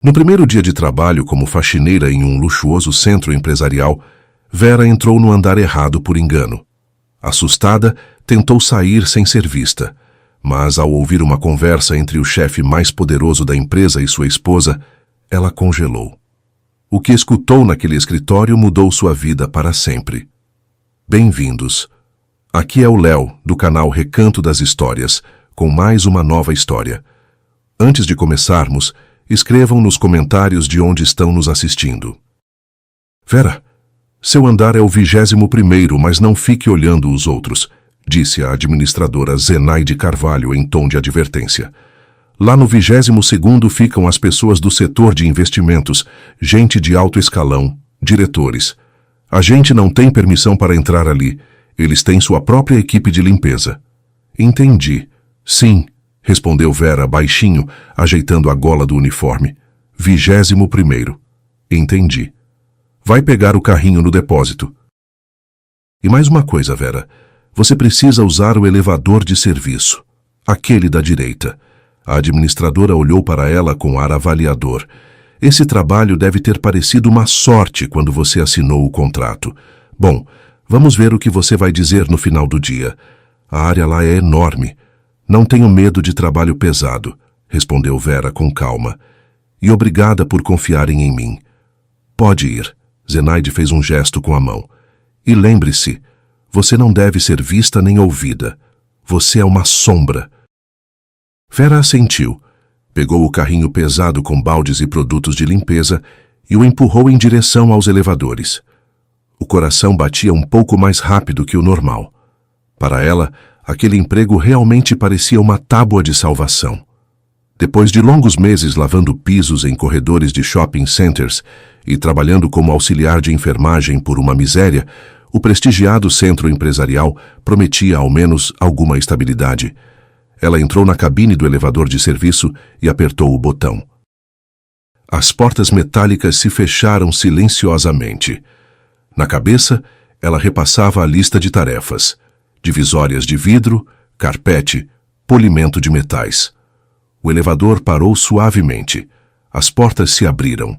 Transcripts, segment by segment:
No primeiro dia de trabalho como faxineira em um luxuoso centro empresarial, Vera entrou no andar errado por engano. Assustada, tentou sair sem ser vista, mas ao ouvir uma conversa entre o chefe mais poderoso da empresa e sua esposa, ela congelou. O que escutou naquele escritório mudou sua vida para sempre. Bem-vindos. Aqui é o Léo, do canal Recanto das Histórias, com mais uma nova história. Antes de começarmos, escrevam nos comentários de onde estão nos assistindo. Vera, seu andar é o 21º, mas não fique olhando os outros, disse a administradora Zenaide Carvalho em tom de advertência. Lá no 22º ficam as pessoas do setor de investimentos, gente de alto escalão, diretores. A gente não tem permissão para entrar ali. Eles têm sua própria equipe de limpeza. Entendi. Sim, respondeu Vera baixinho, ajeitando a gola do uniforme. 21º. Entendi. Vai pegar o carrinho no depósito. E mais uma coisa, Vera. Você precisa usar o elevador de serviço. Aquele da direita. A administradora olhou para ela com ar avaliador. Esse trabalho deve ter parecido uma sorte quando você assinou o contrato. Bom, vamos ver o que você vai dizer no final do dia. A área lá é enorme. Não tenho medo de trabalho pesado, respondeu Vera com calma. E obrigada por confiarem em mim. Pode ir. Zenaide fez um gesto com a mão. E lembre-se, você não deve ser vista nem ouvida. Você é uma sombra. Vera assentiu, pegou o carrinho pesado com baldes e produtos de limpeza e o empurrou em direção aos elevadores. O coração batia um pouco mais rápido que o normal. Para ela, aquele emprego realmente parecia uma tábua de salvação. Depois de longos meses lavando pisos em corredores de shopping centers e trabalhando como auxiliar de enfermagem por uma miséria, o prestigiado centro empresarial prometia ao menos alguma estabilidade. Ela entrou na cabine do elevador de serviço e apertou o botão. As portas metálicas se fecharam silenciosamente. Na cabeça, ela repassava a lista de tarefas: divisórias de vidro, carpete, polimento de metais. O elevador parou suavemente. As portas se abriram.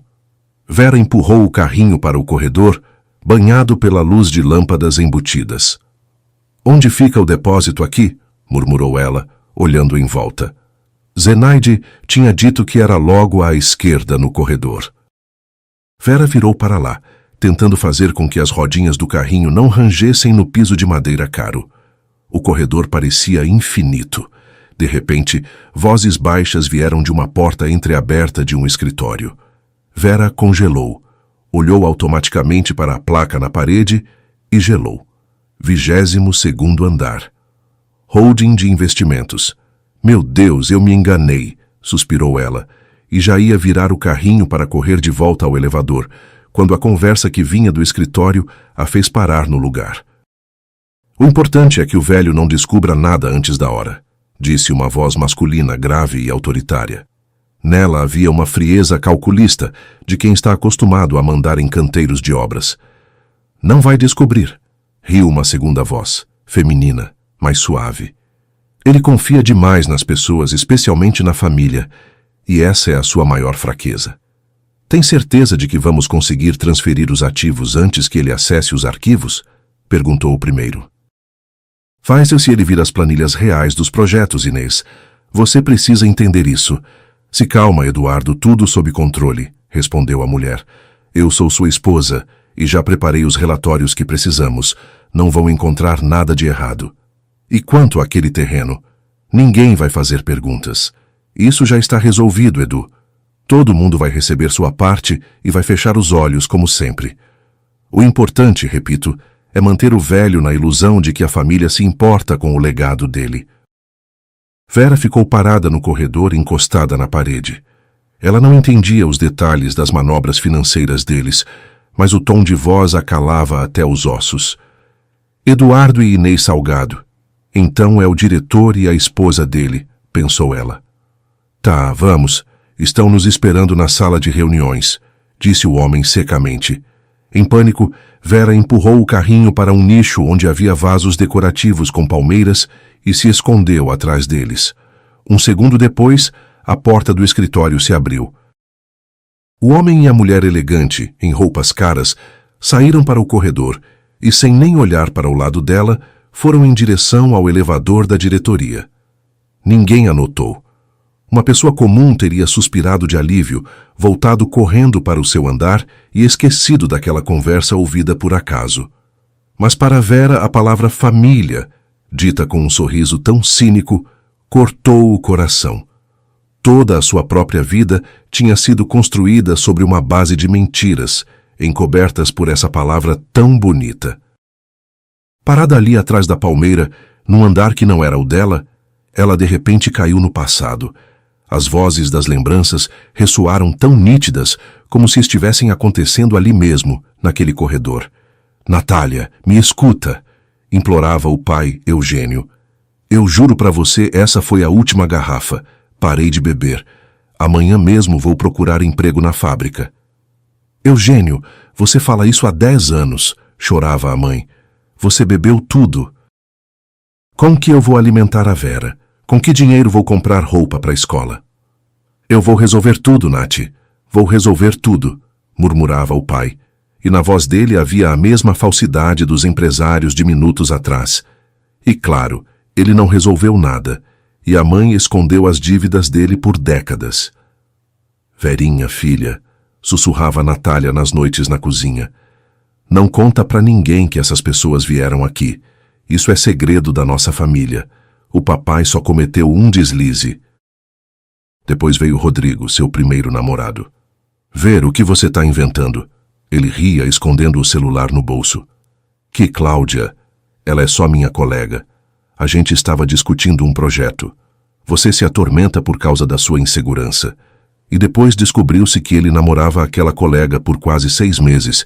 Vera empurrou o carrinho para o corredor, banhado pela luz de lâmpadas embutidas. Onde fica o depósito aqui? Murmurou ela, olhando em volta. Zenaide tinha dito que era logo à esquerda no corredor. Vera virou para lá, tentando fazer com que as rodinhas do carrinho não rangessem no piso de madeira caro. O corredor parecia infinito. De repente, vozes baixas vieram de uma porta entreaberta de um escritório. Vera congelou, olhou automaticamente para a placa na parede e gelou. 22º andar. Holding de investimentos. Meu Deus, eu me enganei, suspirou ela, e já ia virar o carrinho para correr de volta ao elevador, quando a conversa que vinha do escritório a fez parar no lugar. O importante é que o velho não descubra nada antes da hora, disse uma voz masculina grave e autoritária. Nela havia uma frieza calculista de quem está acostumado a mandar em canteiros de obras. Não vai descobrir, riu uma segunda voz, feminina, mais suave. Ele confia demais nas pessoas, especialmente na família, e essa é a sua maior fraqueza. Tem certeza de que vamos conseguir transferir os ativos antes que ele acesse os arquivos? Perguntou o primeiro. Faz-se se ele vir as planilhas reais dos projetos, Inês. Você precisa entender isso. Se calma, Eduardo, tudo sob controle, respondeu a mulher. Eu sou sua esposa e já preparei os relatórios que precisamos. Não vão encontrar nada de errado. E quanto àquele terreno? Ninguém vai fazer perguntas. Isso já está resolvido, Edu. Todo mundo vai receber sua parte e vai fechar os olhos, como sempre. O importante, repito, é manter o velho na ilusão de que a família se importa com o legado dele. Vera ficou parada no corredor, encostada na parede. Ela não entendia os detalhes das manobras financeiras deles, mas o tom de voz a calava até os ossos. Eduardo e Inês Salgado. Então é o diretor e a esposa dele, pensou ela. Tá, vamos. Estão nos esperando na sala de reuniões, disse o homem secamente. Em pânico, Vera empurrou o carrinho para um nicho onde havia vasos decorativos com palmeiras e se escondeu atrás deles. Um segundo depois, a porta do escritório se abriu. O homem e a mulher elegante, em roupas caras, saíram para o corredor e, sem nem olhar para o lado dela, foram em direção ao elevador da diretoria. Ninguém a notou. Uma pessoa comum teria suspirado de alívio, voltado correndo para o seu andar e esquecido daquela conversa ouvida por acaso. Mas para Vera a palavra família, dita com um sorriso tão cínico, cortou o coração. Toda a sua própria vida tinha sido construída sobre uma base de mentiras, encobertas por essa palavra tão bonita. Parada ali atrás da palmeira, num andar que não era o dela, ela de repente caiu no passado. As vozes das lembranças ressoaram tão nítidas como se estivessem acontecendo ali mesmo, naquele corredor. Natália, me escuta, implorava o pai, Eugênio. Eu juro para você, essa foi a última garrafa. Parei de beber. Amanhã mesmo vou procurar emprego na fábrica. Eugênio, você fala isso há 10 anos, chorava a mãe. Você bebeu tudo. Com que eu vou alimentar a Vera? Com que dinheiro vou comprar roupa para a escola? Eu vou resolver tudo, Nath. Vou resolver tudo, murmurava o pai. E na voz dele havia a mesma falsidade dos empresários de minutos atrás. E claro, ele não resolveu nada, e a mãe escondeu as dívidas dele por décadas. Verinha, filha, sussurrava Natália nas noites na cozinha. Não conta pra ninguém que essas pessoas vieram aqui. Isso é segredo da nossa família. O papai só cometeu um deslize. Depois veio Rodrigo, seu primeiro namorado. Ver o que você tá inventando. Ele ria, escondendo o celular no bolso. Que Cláudia? Ela é só minha colega. A gente estava discutindo um projeto. Você se atormenta por causa da sua insegurança. E depois descobriu-se que ele namorava aquela colega por quase 6 meses,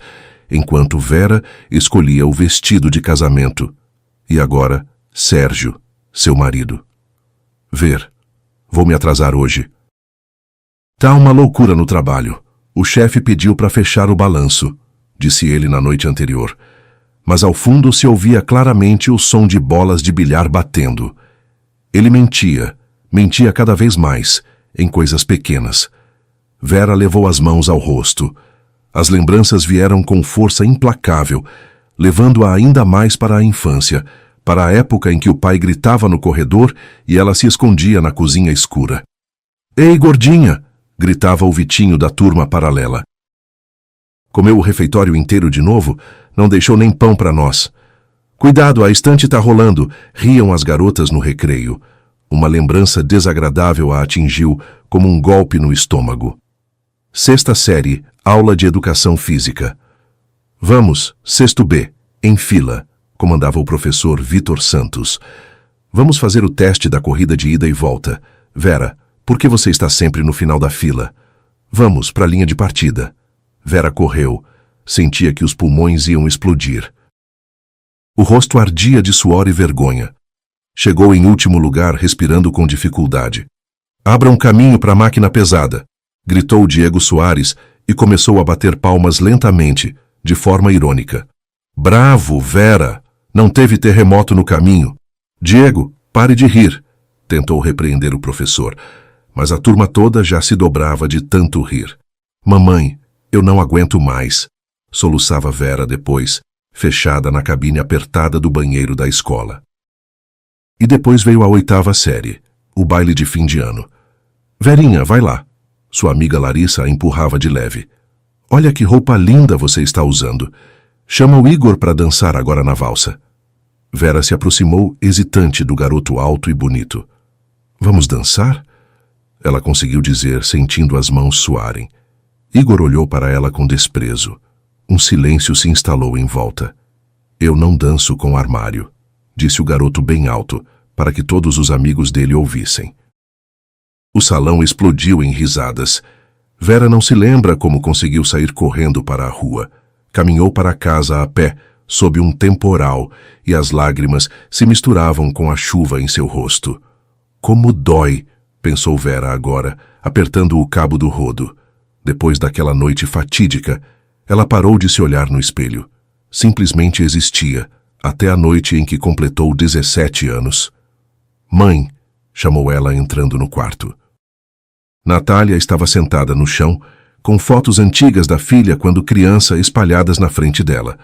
enquanto Vera escolhia o vestido de casamento. E agora, Sérgio, seu marido. Ver, vou me atrasar hoje. Tá uma loucura no trabalho. O chefe pediu para fechar o balanço, disse ele na noite anterior. Mas ao fundo se ouvia claramente o som de bolas de bilhar batendo. Ele mentia cada vez mais, em coisas pequenas. Vera levou as mãos ao rosto. As lembranças vieram com força implacável, levando-a ainda mais para a infância, para a época em que o pai gritava no corredor e ela se escondia na cozinha escura. Ei, gordinha! Gritava o Vitinho da turma paralela. Comeu o refeitório inteiro de novo, não deixou nem pão para nós. Cuidado, a estante tá rolando, riam as garotas no recreio. Uma lembrança desagradável a atingiu como um golpe no estômago. 6ª série, aula de educação física. Vamos, 6º B, em fila, comandava o professor Vitor Santos. Vamos fazer o teste da corrida de ida e volta. Vera, por que você está sempre no final da fila? Vamos para a linha de partida. Vera correu. Sentia que os pulmões iam explodir. O rosto ardia de suor e vergonha. Chegou em último lugar, respirando com dificuldade. Abra um caminho para a máquina pesada, gritou Diego Soares e começou a bater palmas lentamente, de forma irônica. Bravo, Vera! Não teve terremoto no caminho. Diego, pare de rir, tentou repreender o professor, mas a turma toda já se dobrava de tanto rir. Mamãe, eu não aguento mais, soluçava Vera depois, fechada na cabine apertada do banheiro da escola. E depois veio a 8ª série, o baile de fim de ano. Verinha, vai lá. Sua amiga Larissa a empurrava de leve. Olha que roupa linda você está usando. Chama o Igor para dançar agora na valsa. Vera se aproximou, hesitante, do garoto alto e bonito. Vamos dançar? Ela conseguiu dizer, sentindo as mãos suarem. Igor olhou para ela com desprezo. Um silêncio se instalou em volta. Eu não danço com armário, disse o garoto bem alto, para que todos os amigos dele ouvissem. O salão explodiu em risadas. Vera não se lembra como conseguiu sair correndo para a rua. Caminhou para casa a pé, sob um temporal, e as lágrimas se misturavam com a chuva em seu rosto. Como dói, pensou Vera agora, apertando o cabo do rodo. Depois daquela noite fatídica, ela parou de se olhar no espelho. Simplesmente existia, até a noite em que completou 17 anos. Mãe, chamou ela entrando no quarto. Natália estava sentada no chão, com fotos antigas da filha quando criança espalhadas na frente dela.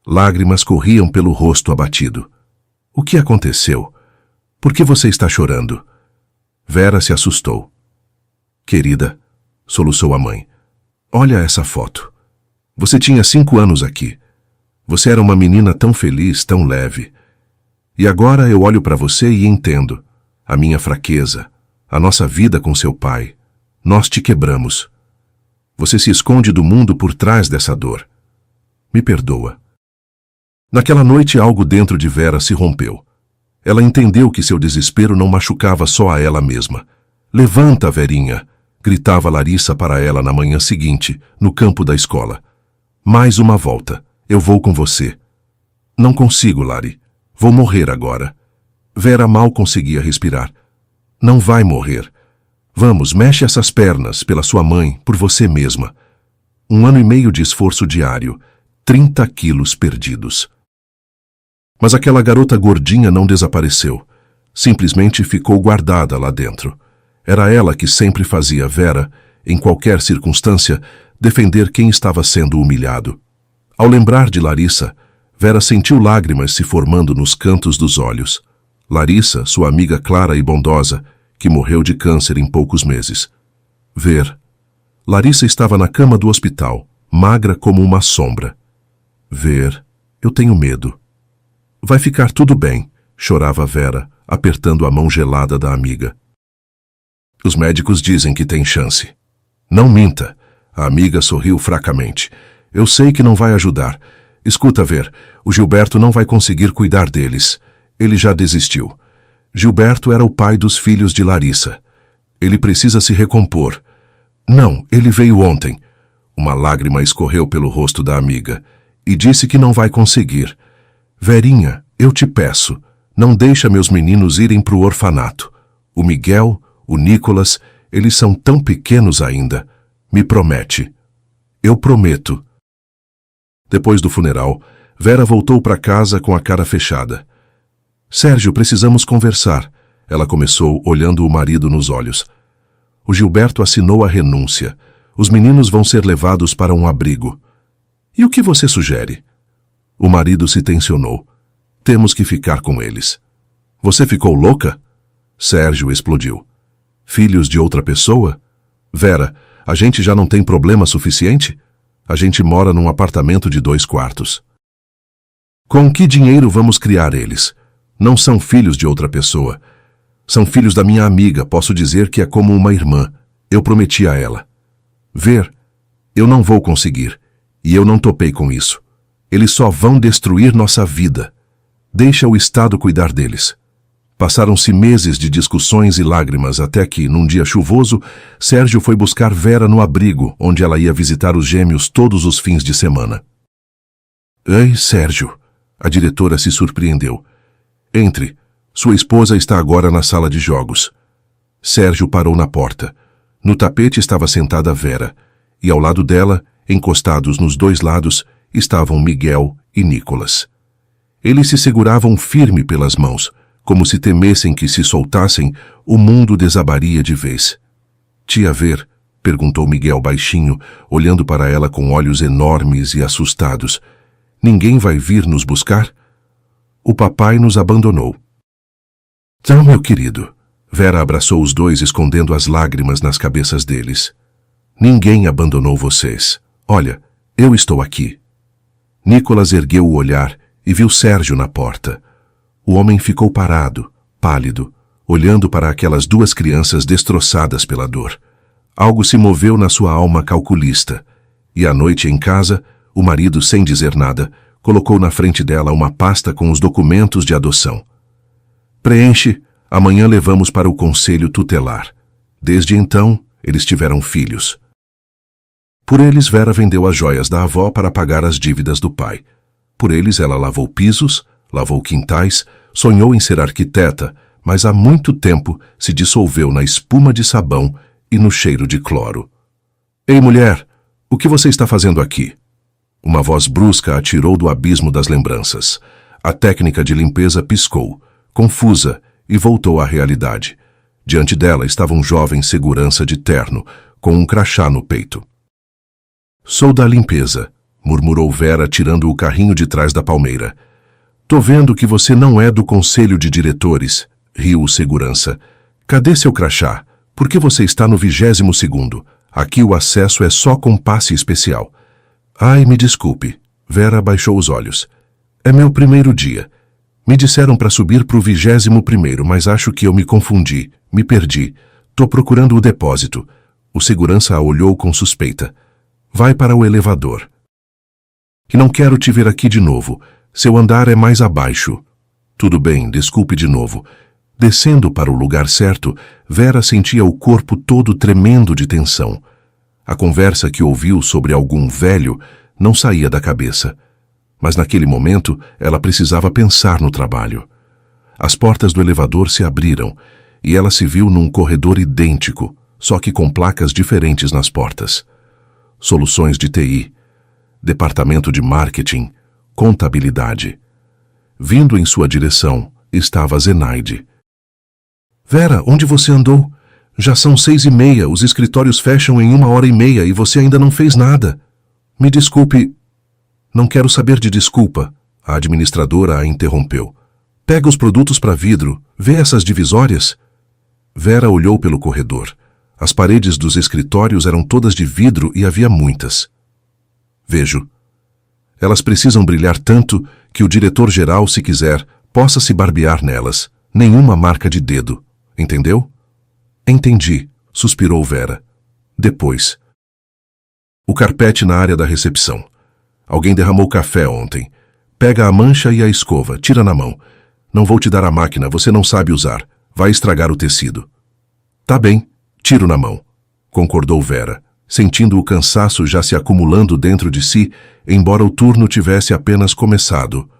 Lágrimas corriam pelo rosto abatido. O que aconteceu? Por que você está chorando? Vera se assustou. Querida, soluçou a mãe, olha essa foto. Você tinha 5 anos aqui. Você era uma menina tão feliz, tão leve. E agora eu olho para você e entendo. A minha fraqueza, a nossa vida com seu pai. Nós te quebramos. Você se esconde do mundo por trás dessa dor. Me perdoa. Naquela noite algo dentro de Vera se rompeu. Ela entendeu que seu desespero não machucava só a ela mesma. Levanta, Verinha, gritava Larissa para ela na manhã seguinte, no campo da escola. Mais uma volta. Eu vou com você. Não consigo, Lari. Vou morrer agora. Vera mal conseguia respirar. Não vai morrer. Vamos, mexe essas pernas, pela sua mãe, por você mesma. 1 ano e meio de esforço diário, 30 quilos perdidos. Mas aquela garota gordinha não desapareceu. Simplesmente ficou guardada lá dentro. Era ela que sempre fazia Vera, em qualquer circunstância, defender quem estava sendo humilhado. Ao lembrar de Larissa, Vera sentiu lágrimas se formando nos cantos dos olhos. Larissa, sua amiga clara e bondosa, que morreu de câncer em poucos meses. Ver. Larissa estava na cama do hospital, magra como uma sombra. Ver. Eu tenho medo. Vai ficar tudo bem, chorava Vera, apertando a mão gelada da amiga. Os médicos dizem que tem chance. Não minta. A amiga sorriu fracamente. Eu sei que não vai ajudar. Escuta, Ver, o Gilberto não vai conseguir cuidar deles. Ele já desistiu. Gilberto era o pai dos filhos de Larissa. Ele precisa se recompor. Não, ele veio ontem. Uma lágrima escorreu pelo rosto da amiga e disse que não vai conseguir. Verinha, eu te peço, não deixa meus meninos irem para o orfanato. O Miguel, o Nicolas, eles são tão pequenos ainda. Me promete. Eu prometo. Depois do funeral, Vera voltou para casa com a cara fechada. Sérgio, precisamos conversar. Ela começou, olhando o marido nos olhos. O Gilberto assinou a renúncia. Os meninos vão ser levados para um abrigo. E o que você sugere? O marido se tensionou. Temos que ficar com eles. Você ficou louca? Sérgio explodiu. Filhos de outra pessoa? Vera, a gente já não tem problema suficiente? A gente mora num apartamento de 2 quartos. Com que dinheiro vamos criar eles? Não são filhos de outra pessoa. São filhos da minha amiga, posso dizer que é como uma irmã. Eu prometi a ela. Ver, eu não vou conseguir. E eu não topei com isso. Eles só vão destruir nossa vida. Deixa o Estado cuidar deles. Passaram-se meses de discussões e lágrimas até que, num dia chuvoso, Sérgio foi buscar Vera no abrigo, onde ela ia visitar os gêmeos todos os fins de semana. Ei, Sérgio, a diretora se surpreendeu. Entre. Sua esposa está agora na sala de jogos. Sérgio parou na porta. No tapete estava sentada Vera, e ao lado dela, encostados nos 2 lados, estavam Miguel e Nicolas. Eles se seguravam firme pelas mãos, como se temessem que se soltassem, o mundo desabaria de vez. Tia Ver, perguntou Miguel baixinho, olhando para ela com olhos enormes e assustados. Ninguém vai vir nos buscar? O papai nos abandonou. Não, meu querido. Vera abraçou os 2, escondendo as lágrimas nas cabeças deles. Ninguém abandonou vocês. Olha, eu estou aqui. Nicolas ergueu o olhar e viu Sérgio na porta. O homem ficou parado, pálido, olhando para aquelas 2 crianças destroçadas pela dor. Algo se moveu na sua alma calculista, e à noite em casa, o marido, sem dizer nada, colocou na frente dela uma pasta com os documentos de adoção. Preenche, amanhã levamos para o conselho tutelar. Desde então, eles tiveram filhos. Por eles, Vera vendeu as joias da avó para pagar as dívidas do pai. Por eles, ela lavou pisos, lavou quintais, sonhou em ser arquiteta, mas há muito tempo se dissolveu na espuma de sabão e no cheiro de cloro. Ei, mulher, o que você está fazendo aqui? Uma voz brusca a tirou do abismo das lembranças. A técnica de limpeza piscou, confusa, e voltou à realidade. Diante dela estava um jovem segurança de terno, com um crachá no peito. Sou da limpeza, murmurou Vera tirando o carrinho de trás da palmeira. Tô vendo que você não é do conselho de diretores, riu o segurança. Cadê seu crachá? Por que você está no 22º? Aqui o acesso é só com passe especial. Ai, me desculpe. Vera baixou os olhos. É meu primeiro dia. Me disseram para subir pro 21º, mas acho que eu me confundi. Me perdi. Tô procurando o depósito. O segurança a olhou com suspeita. Vai para o elevador. E não quero te ver aqui de novo. Seu andar é mais abaixo. Tudo bem, desculpe de novo. Descendo para o lugar certo, Vera sentia o corpo todo tremendo de tensão. A conversa que ouviu sobre algum velho não saía da cabeça. Mas naquele momento, ela precisava pensar no trabalho. As portas do elevador se abriram e ela se viu num corredor idêntico, só que com placas diferentes nas portas. Soluções de TI, departamento de marketing, contabilidade. Vindo em sua direção estava Zenaide. Vera, onde você andou? Já são 6h30, os escritórios fecham em 1h30 e você ainda não fez nada. Me desculpe. Não quero saber de desculpa, a administradora a interrompeu. Pega os produtos para vidro, vê essas divisórias. Vera olhou pelo corredor. As paredes dos escritórios eram todas de vidro e havia muitas. Vejo. Elas precisam brilhar tanto que o diretor-geral, se quiser, possa se barbear nelas. Nenhuma marca de dedo. Entendeu? Entendi, suspirou Vera. Depois. O carpete na área da recepção. Alguém derramou café ontem. Pega a mancha e a escova, tira na mão. Não vou te dar a máquina, você não sabe usar. Vai estragar o tecido. Tá bem, tiro na mão, concordou Vera, sentindo o cansaço já se acumulando dentro de si, embora o turno tivesse apenas começado.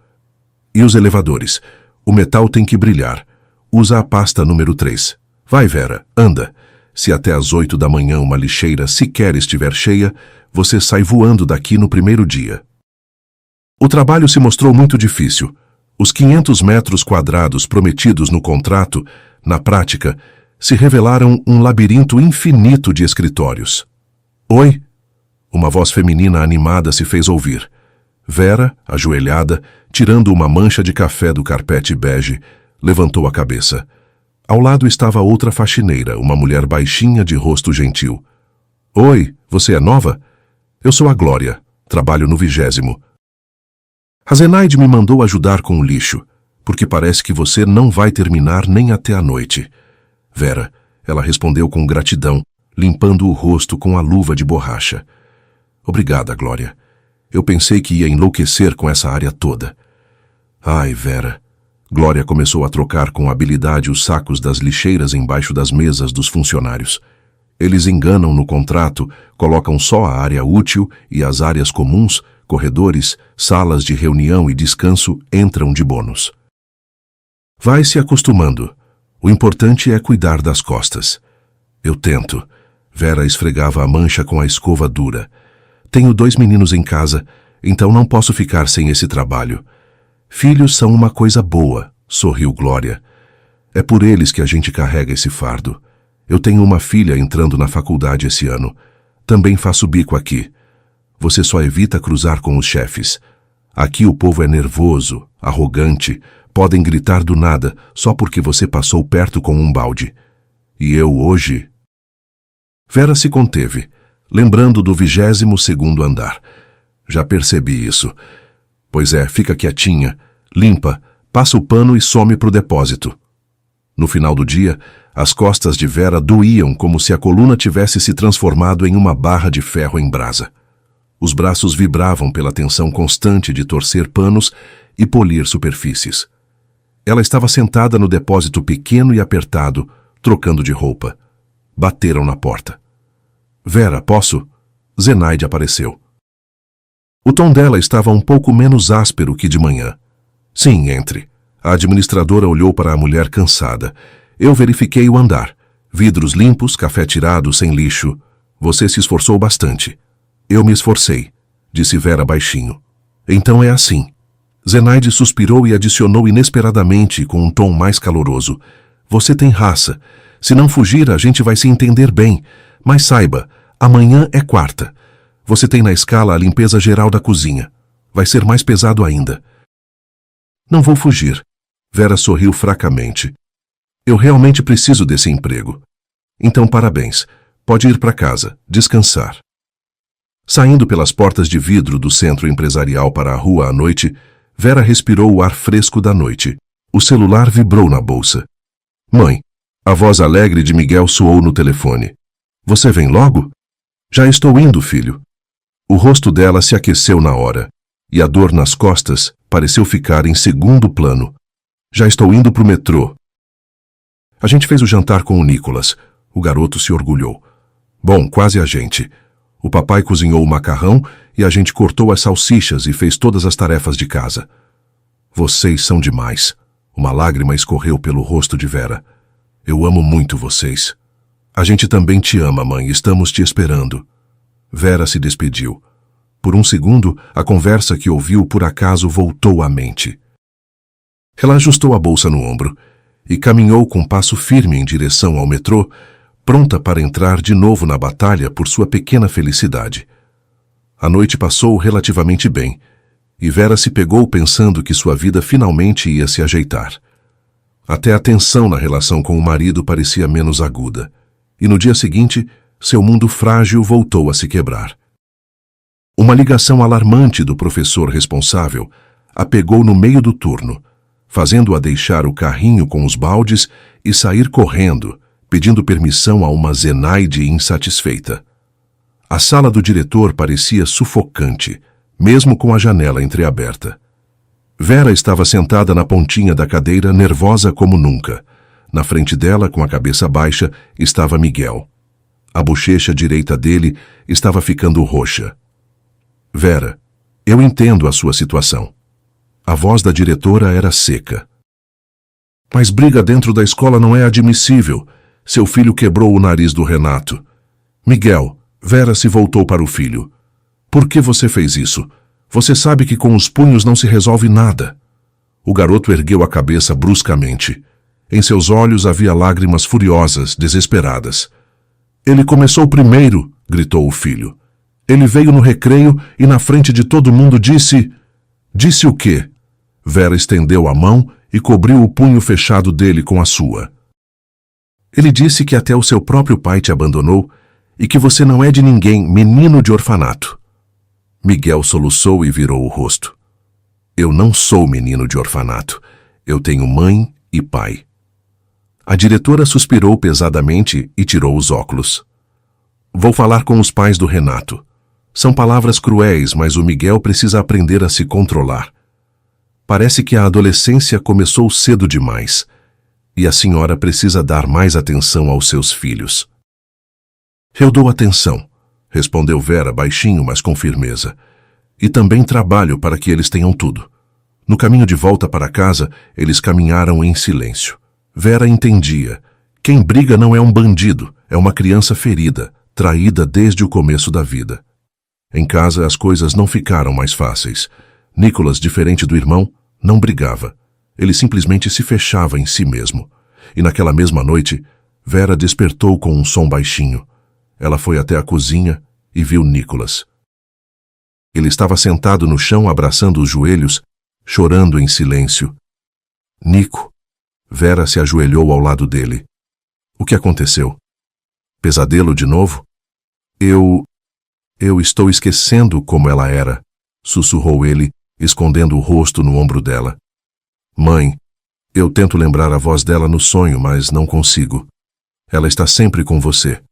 E os elevadores? O metal tem que brilhar. Usa a pasta número 3. Vai, Vera, anda. Se até às 8 da manhã uma lixeira sequer estiver cheia, você sai voando daqui no primeiro dia. O trabalho se mostrou muito difícil. Os 500 metros quadrados prometidos no contrato, na prática, se revelaram um labirinto infinito de escritórios. Oi? Uma voz feminina animada se fez ouvir. Vera, ajoelhada, tirando uma mancha de café do carpete bege, levantou a cabeça. Ao lado estava outra faxineira, uma mulher baixinha de rosto gentil. Oi, você é nova? Eu sou a Glória, trabalho no 20º. A Zenaide me mandou ajudar com o lixo, porque parece que você não vai terminar nem até a noite. Vera, ela respondeu com gratidão, limpando o rosto com a luva de borracha. Obrigada, Glória. Eu pensei que ia enlouquecer com essa área toda. Ai, Vera. Glória começou a trocar com habilidade os sacos das lixeiras embaixo das mesas dos funcionários. Eles enganam no contrato, colocam só a área útil e as áreas comuns, corredores, salas de reunião e descanso entram de bônus. Vai se acostumando. O importante é cuidar das costas. Eu tento. Vera esfregava a mancha com a escova dura. Tenho 2 meninos em casa, então não posso ficar sem esse trabalho. Filhos são uma coisa boa, sorriu Glória. É por eles que a gente carrega esse fardo. Eu tenho uma filha entrando na faculdade esse ano. Também faço bico aqui. Você só evita cruzar com os chefes. Aqui o povo é nervoso, arrogante, podem gritar do nada só porque você passou perto com um balde. E eu hoje... Vera se conteve, lembrando do 22º andar. Já percebi isso. Pois é, fica quietinha, limpa, passa o pano e some pro depósito. No final do dia, as costas de Vera doíam como se a coluna tivesse se transformado em uma barra de ferro em brasa. Os braços vibravam pela tensão constante de torcer panos e polir superfícies. Ela estava sentada no depósito pequeno e apertado, trocando de roupa. Bateram na porta. Vera, posso? Zenaide apareceu. O tom dela estava um pouco menos áspero que de manhã. Sim, entre. A administradora olhou para a mulher cansada. Eu verifiquei o andar. Vidros limpos, café tirado, sem lixo. Você se esforçou bastante. Eu me esforcei, disse Vera baixinho. Então é assim. Zenaide suspirou e adicionou inesperadamente com um tom mais caloroso. Você tem raça. Se não fugir, a gente vai se entender bem. Mas saiba, amanhã é quarta. Você tem na escala a limpeza geral da cozinha. Vai ser mais pesado ainda. Não vou fugir. Vera sorriu fracamente. Eu realmente preciso desse emprego. Então, parabéns. Pode ir para casa, descansar. Saindo pelas portas de vidro do centro empresarial para a rua à noite, Vera respirou o ar fresco da noite. O celular vibrou na bolsa. Mãe, a voz alegre de Miguel soou no telefone. Você vem logo? Já estou indo, filho. O rosto dela se aqueceu na hora, e a dor nas costas pareceu ficar em segundo plano. Já estou indo pro metrô. A gente fez o jantar com o Nicolas. O garoto se orgulhou. Bom, quase a gente. O papai cozinhou o macarrão e a gente cortou as salsichas e fez todas as tarefas de casa. Vocês são demais. Uma lágrima escorreu pelo rosto de Vera. Eu amo muito vocês. A gente também te ama, mãe. Estamos te esperando. Vera se despediu. Por um segundo, a conversa que ouviu por acaso voltou à mente. Ela ajustou a bolsa no ombro e caminhou com passo firme em direção ao metrô, pronta para entrar de novo na batalha por sua pequena felicidade. A noite passou relativamente bem, e Vera se pegou pensando que sua vida finalmente ia se ajeitar. Até a tensão na relação com o marido parecia menos aguda, e no dia seguinte, seu mundo frágil voltou a se quebrar. Uma ligação alarmante do professor responsável a pegou no meio do turno, fazendo-a deixar o carrinho com os baldes e sair correndo, pedindo permissão a uma Zenaide insatisfeita. A sala do diretor parecia sufocante, mesmo com a janela entreaberta. Vera estava sentada na pontinha da cadeira, nervosa como nunca. Na frente dela, com a cabeça baixa, estava Miguel. A bochecha direita dele estava ficando roxa. Vera, eu entendo a sua situação. A voz da diretora era seca. Mas briga dentro da escola não é admissível. Seu filho quebrou o nariz do Renato. Miguel, Vera se voltou para o filho. Por que você fez isso? Você sabe que com os punhos não se resolve nada. O garoto ergueu a cabeça bruscamente. Em seus olhos havia lágrimas furiosas, desesperadas. Ele começou primeiro, gritou o filho. Ele veio no recreio e na frente de todo mundo disse... Disse o quê? Vera estendeu a mão e cobriu o punho fechado dele com a sua. Ele disse que até o seu próprio pai te abandonou e que você não é de ninguém, menino de orfanato. Miguel soluçou e virou o rosto. Eu não sou menino de orfanato. Eu tenho mãe e pai. A diretora suspirou pesadamente e tirou os óculos. Vou falar com os pais do Renato. São palavras cruéis, mas o Miguel precisa aprender a se controlar. Parece que a adolescência começou cedo demais, e a senhora precisa dar mais atenção aos seus filhos. Eu dou atenção, respondeu Vera baixinho, mas com firmeza. E também trabalho para que eles tenham tudo. No caminho de volta para casa, eles caminharam em silêncio. Vera entendia. Quem briga não é um bandido, é uma criança ferida, traída desde o começo da vida. Em casa, as coisas não ficaram mais fáceis. Nicolas, diferente do irmão, não brigava. Ele simplesmente se fechava em si mesmo. E naquela mesma noite, Vera despertou com um som baixinho. Ela foi até a cozinha e viu Nicolas. Ele estava sentado no chão, abraçando os joelhos, chorando em silêncio. Nico. Vera se ajoelhou ao lado dele. O que aconteceu? Pesadelo de novo? Eu estou esquecendo como ela era, sussurrou ele, escondendo o rosto no ombro dela. Mãe, eu tento lembrar a voz dela no sonho, mas não consigo. Ela está sempre com você.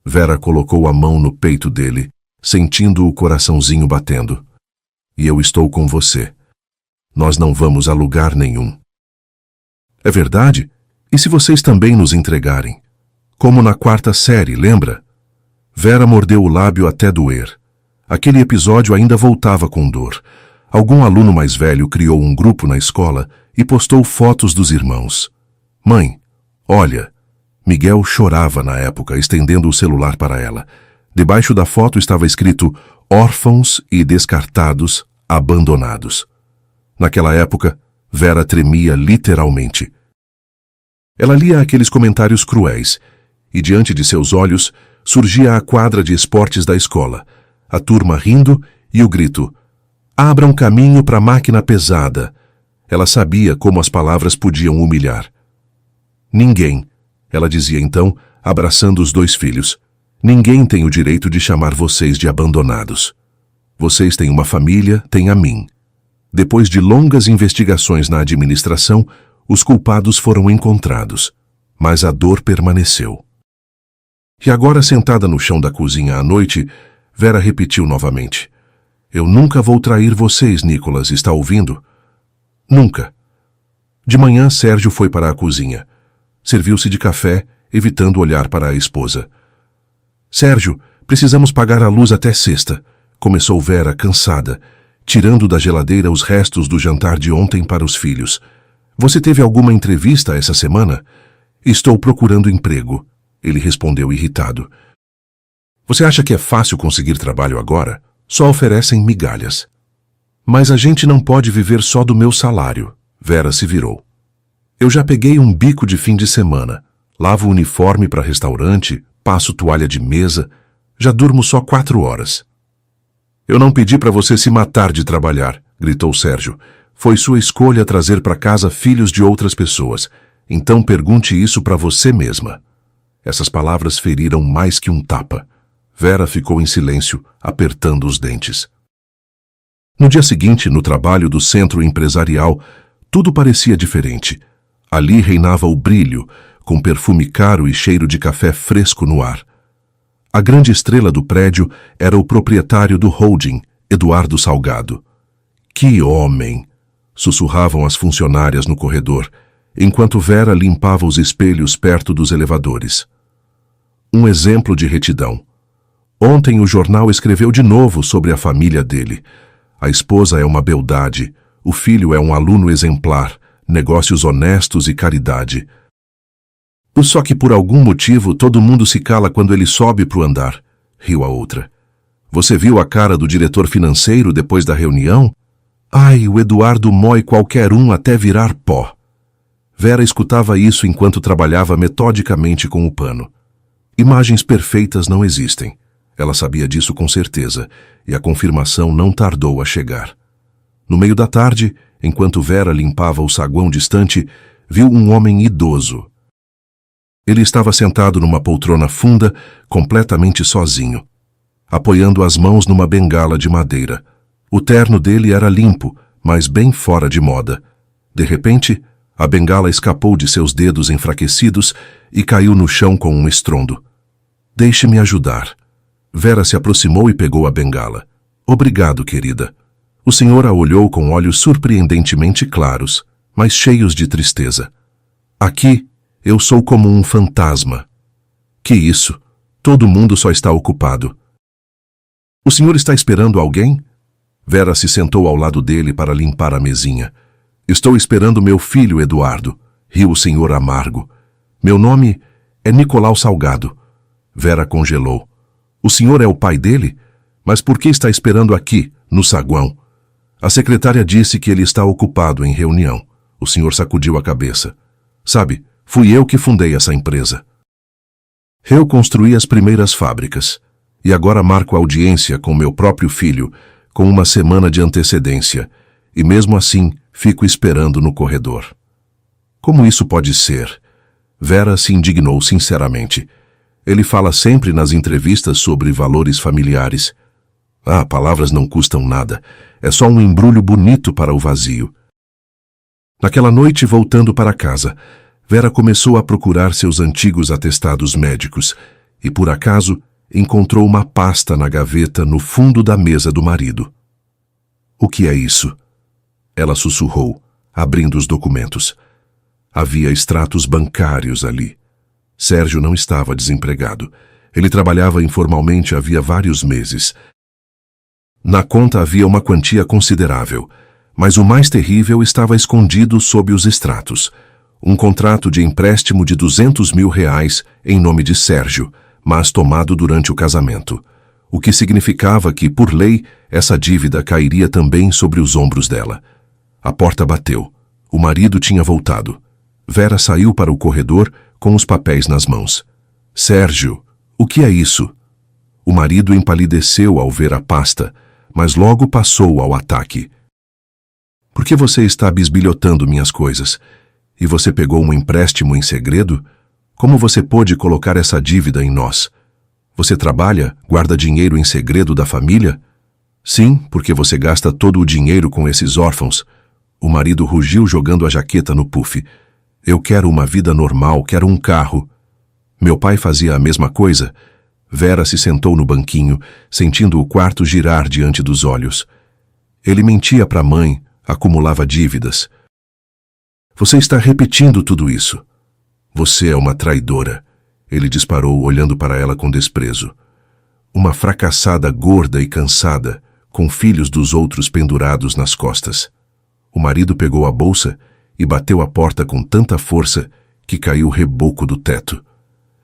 Vera colocou a mão no peito dele, sentindo o coraçãozinho batendo. E eu estou com você. Nós não vamos a lugar nenhum. É verdade? E se vocês também nos entregarem? Como na 4ª série, lembra? Vera mordeu o lábio até doer. Aquele episódio ainda voltava com dor. Algum aluno mais velho criou um grupo na escola e postou fotos dos irmãos. Mãe, olha. Miguel chorava na época, estendendo o celular para ela. Debaixo da foto estava escrito órfãos e descartados, abandonados. Naquela época, Vera tremia literalmente. Ela lia aqueles comentários cruéis, e diante de seus olhos surgia a quadra de esportes da escola, a turma rindo e o grito: "Abram caminho para a máquina pesada." Ela sabia como as palavras podiam humilhar. "Ninguém," ela dizia então, abraçando os dois filhos, "ninguém tem o direito de chamar vocês de abandonados. Vocês têm uma família, têm a mim." Depois de longas investigações na administração, os culpados foram encontrados, mas a dor permaneceu. E agora, sentada no chão da cozinha à noite, Vera repetiu novamente: "Eu nunca vou trair vocês, Nicholas, está ouvindo? Nunca." De manhã, Sérgio foi para a cozinha. Serviu-se de café, evitando olhar para a esposa. "Sérgio, precisamos pagar a luz até sexta", começou Vera, cansada, tirando da geladeira os restos do jantar de ontem para os filhos. "Você teve alguma entrevista essa semana?" "Estou procurando emprego", ele respondeu irritado. "Você acha que é fácil conseguir trabalho agora? Só oferecem migalhas." "Mas a gente não pode viver só do meu salário." Vera se virou. "Eu já peguei um bico de fim de semana. Lavo uniforme para restaurante, passo toalha de mesa, já durmo só 4 horas. "Eu não pedi para você se matar de trabalhar", gritou Sérgio. "Foi sua escolha trazer para casa filhos de outras pessoas. Então pergunte isso para você mesma." Essas palavras feriram mais que um tapa. Vera ficou em silêncio, apertando os dentes. No dia seguinte, no trabalho do centro empresarial, tudo parecia diferente. Ali reinava o brilho, com perfume caro e cheiro de café fresco no ar. A grande estrela do prédio era o proprietário do holding, Eduardo Salgado. "Que homem!" sussurravam as funcionárias no corredor, enquanto Vera limpava os espelhos perto dos elevadores. Um exemplo de retidão. Ontem o jornal escreveu de novo sobre a família dele. A esposa é uma beldade, o filho é um aluno exemplar, negócios honestos e caridade. "Só que por algum motivo todo mundo se cala quando ele sobe pro andar", riu a outra. "Você viu a cara do diretor financeiro depois da reunião? Ai, o Eduardo mói qualquer um até virar pó." Vera escutava isso enquanto trabalhava metodicamente com o pano. Imagens perfeitas não existem. Ela sabia disso com certeza, e a confirmação não tardou a chegar. No meio da tarde, enquanto Vera limpava o saguão distante, viu um homem idoso. Ele estava sentado numa poltrona funda, completamente sozinho, apoiando as mãos numa bengala de madeira. O terno dele era limpo, mas bem fora de moda. De repente, a bengala escapou de seus dedos enfraquecidos e caiu no chão com um estrondo. "Deixe-me ajudar." Vera se aproximou e pegou a bengala. "Obrigado, querida." O senhor a olhou com olhos surpreendentemente claros, mas cheios de tristeza. "Aqui, eu sou como um fantasma." "Que isso? Todo mundo só está ocupado." "O senhor está esperando alguém?" Vera se sentou ao lado dele para limpar a mesinha. "Estou esperando meu filho, Eduardo", riu o senhor amargo. "Meu nome é Nicolau Salgado." Vera congelou. "O senhor é o pai dele? Mas por que está esperando aqui, no saguão?" "A secretária disse que ele está ocupado em reunião." O senhor sacudiu a cabeça. "Sabe, fui eu que fundei essa empresa. Eu construí as primeiras fábricas. E agora marco audiência com meu próprio filho, com uma semana de antecedência. E mesmo assim, fico esperando no corredor." "Como isso pode ser?" Vera se indignou sinceramente. "Ele fala sempre nas entrevistas sobre valores familiares." "Ah, palavras não custam nada. É só um embrulho bonito para o vazio." Naquela noite, voltando para casa, Vera começou a procurar seus antigos atestados médicos e, por acaso, encontrou uma pasta na gaveta no fundo da mesa do marido. "O que é isso?" Ela sussurrou, abrindo os documentos. Havia extratos bancários ali. Sérgio não estava desempregado. Ele trabalhava informalmente havia vários meses. Na conta havia uma quantia considerável, mas o mais terrível estava escondido sob os extratos. Um contrato de empréstimo de R$200 mil em nome de Sérgio, mas tomado durante o casamento, o que significava que, por lei, essa dívida cairia também sobre os ombros dela. A porta bateu. O marido tinha voltado. Vera saiu para o corredor com os papéis nas mãos. "Sérgio, o que é isso?" O marido empalideceu ao ver a pasta, mas logo passou ao ataque. Por que você está bisbilhotando minhas coisas? E você pegou um empréstimo em segredo? Como você pôde colocar essa dívida em nós? Você trabalha, guarda dinheiro em segredo da família? Sim, porque você gasta todo o dinheiro com esses órfãos. O marido rugiu jogando a jaqueta no puff. Eu quero uma vida normal, quero um carro. Meu pai fazia a mesma coisa. Vera se sentou no banquinho, sentindo o quarto girar diante dos olhos. Ele mentia para a mãe, acumulava dívidas. Você está repetindo tudo isso. Você é uma traidora. Ele disparou, olhando para ela com desprezo. Uma fracassada gorda e cansada, com filhos dos outros pendurados nas costas. O marido pegou a bolsa e bateu a porta com tanta força que caiu o reboco do teto.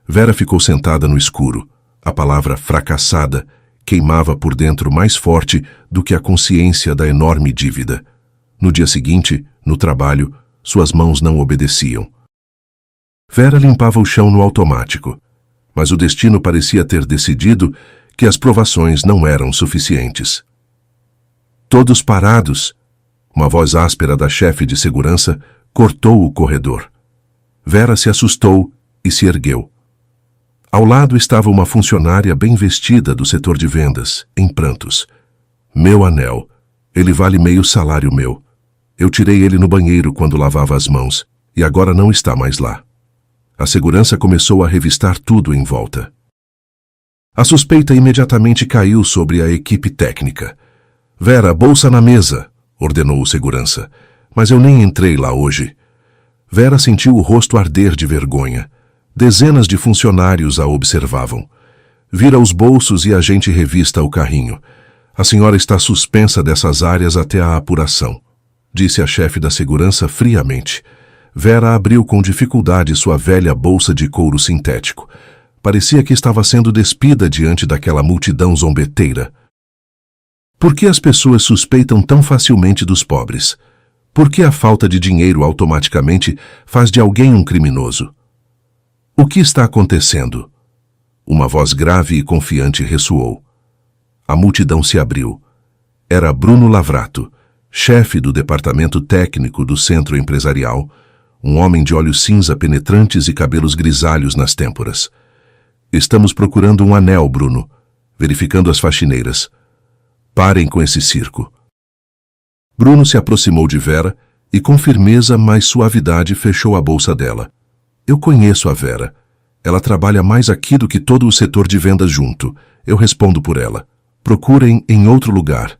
Vera ficou sentada no escuro. A palavra fracassada queimava por dentro mais forte do que a consciência da enorme dívida. No dia seguinte, no trabalho, suas mãos não obedeciam. Vera limpava o chão no automático, mas o destino parecia ter decidido que as provações não eram suficientes. Todos parados. Uma voz áspera da chefe de segurança cortou o corredor. Vera se assustou e se ergueu. Ao lado estava uma funcionária bem vestida do setor de vendas, em prantos. Meu anel. Ele vale meio salário meu. Eu tirei ele no banheiro quando lavava as mãos, e agora não está mais lá. A segurança começou a revistar tudo em volta. A suspeita imediatamente caiu sobre a equipe técnica. Vera, bolsa na mesa, ordenou o segurança. Mas eu nem entrei lá hoje. Vera sentiu o rosto arder de vergonha. Dezenas de funcionários a observavam. Vira os bolsos e a gente revista o carrinho. A senhora está suspensa dessas áreas até a apuração, disse a chefe da segurança friamente. Vera abriu com dificuldade sua velha bolsa de couro sintético. Parecia que estava sendo despida diante daquela multidão zombeteira. Por que as pessoas suspeitam tão facilmente dos pobres? Por que a falta de dinheiro automaticamente faz de alguém um criminoso? O que está acontecendo? Uma voz grave e confiante ressoou. A multidão se abriu. Era Bruno Lavrato, chefe do departamento técnico do centro empresarial, um homem de olhos cinza penetrantes e cabelos grisalhos nas têmporas. Estamos procurando um anel, Bruno, verificando as faxineiras. Parem com esse circo. Bruno se aproximou de Vera e com firmeza mais suavidade fechou a bolsa dela. Eu conheço a Vera. Ela trabalha mais aqui do que todo o setor de vendas junto. Eu respondo por ela. Procurem em outro lugar.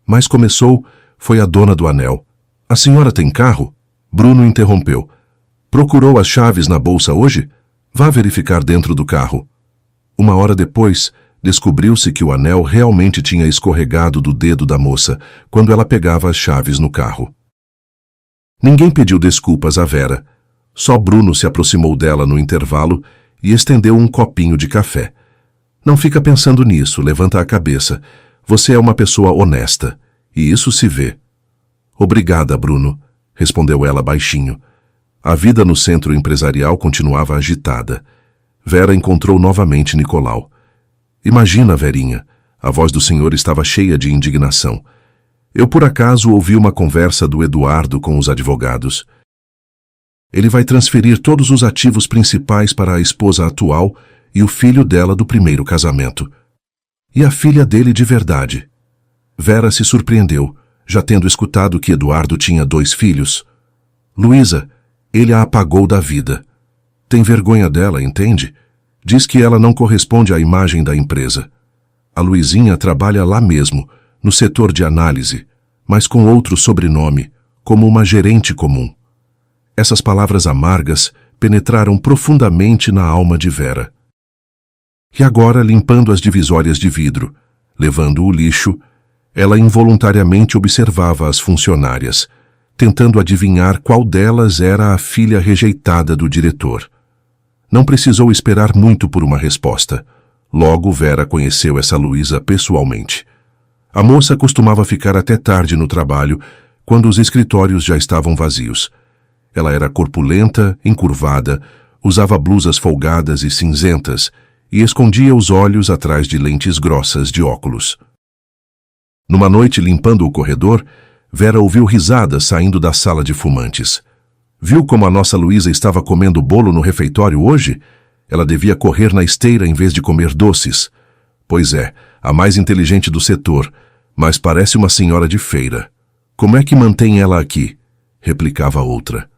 Mas começou, foi a dona do anel. A senhora tem carro? Bruno interrompeu. Procurou as chaves na bolsa hoje? Vá verificar dentro do carro. Uma hora depois, descobriu-se que o anel realmente tinha escorregado do dedo da moça quando ela pegava as chaves no carro. Ninguém pediu desculpas a Vera. Só Bruno se aproximou dela no intervalo e estendeu um copinho de café. Não fica pensando nisso, levanta a cabeça. Você é uma pessoa honesta, e isso se vê. Obrigada, Bruno, respondeu ela baixinho. A vida no centro empresarial continuava agitada. Vera encontrou novamente Nicolau. Imagina, Verinha, a voz do senhor estava cheia de indignação. Eu por acaso ouvi uma conversa do Eduardo com os advogados. Ele vai transferir todos os ativos principais para a esposa atual e o filho dela do primeiro casamento. E a filha dele de verdade. Vera se surpreendeu, já tendo escutado que Eduardo tinha 2 filhos. Luísa, ele a apagou da vida. Tem vergonha dela, entende? Diz que ela não corresponde à imagem da empresa. A Luizinha trabalha lá mesmo, no setor de análise, mas com outro sobrenome, como uma gerente comum. Essas palavras amargas penetraram profundamente na alma de Vera. E agora, limpando as divisórias de vidro, levando o lixo, ela involuntariamente observava as funcionárias, tentando adivinhar qual delas era a filha rejeitada do diretor. Não precisou esperar muito por uma resposta. Logo, Vera conheceu essa Luísa pessoalmente. A moça costumava ficar até tarde no trabalho, quando os escritórios já estavam vazios. Ela era corpulenta, encurvada, usava blusas folgadas e cinzentas e escondia os olhos atrás de lentes grossas de óculos. Numa noite limpando o corredor, Vera ouviu risadas saindo da sala de fumantes. Viu como a nossa Luísa estava comendo bolo no refeitório hoje? Ela devia correr na esteira em vez de comer doces. Pois é, a mais inteligente do setor, mas parece uma senhora de feira. Como é que mantém ela aqui? Replicava outra.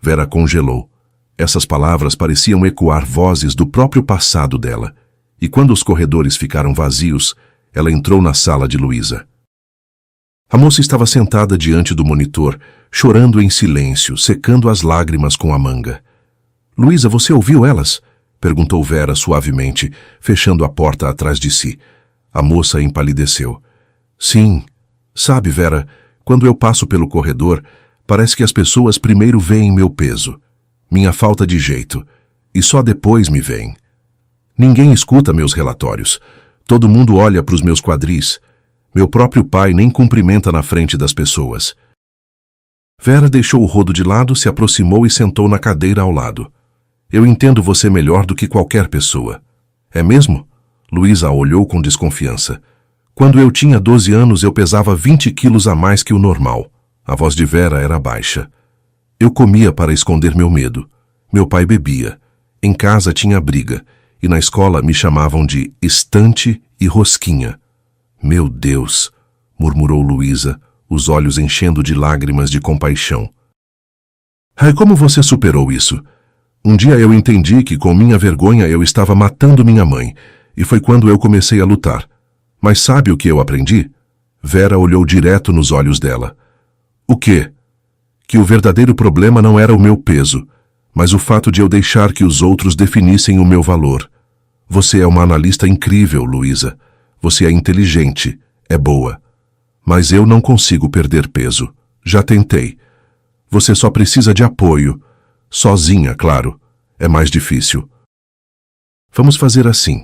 Vera congelou. Essas palavras pareciam ecoar vozes do próprio passado dela. E quando os corredores ficaram vazios, ela entrou na sala de Luísa. A moça estava sentada diante do monitor, chorando em silêncio, secando as lágrimas com a manga. Luísa, você ouviu elas? Perguntou Vera suavemente, fechando a porta atrás de si. A moça empalideceu. Sim. Sabe, Vera, quando eu passo pelo corredor, parece que as pessoas primeiro veem meu peso, minha falta de jeito, e só depois me veem. Ninguém escuta meus relatórios. Todo mundo olha para os meus quadris. Meu próprio pai nem cumprimenta na frente das pessoas. Vera deixou o rodo de lado, se aproximou e sentou na cadeira ao lado. Eu entendo você melhor do que qualquer pessoa. É mesmo? Luísa a olhou com desconfiança. Quando eu tinha 12 anos, eu pesava 20 quilos a mais que o normal. A voz de Vera era baixa. Eu comia para esconder meu medo. Meu pai bebia. Em casa tinha briga. E na escola me chamavam de estante e rosquinha. Meu Deus, murmurou Luísa, os olhos enchendo de lágrimas de compaixão. Ai, como você superou isso? Um dia eu entendi que com minha vergonha eu estava matando minha mãe, e foi quando eu comecei a lutar. Mas sabe o que eu aprendi? Vera olhou direto nos olhos dela. O quê? Que o verdadeiro problema não era o meu peso, mas o fato de eu deixar que os outros definissem o meu valor. Você é uma analista incrível, Luísa. Você é inteligente, é boa. Mas eu não consigo perder peso. Já tentei. Você só precisa de apoio. Sozinha, claro. É mais difícil. Vamos fazer assim.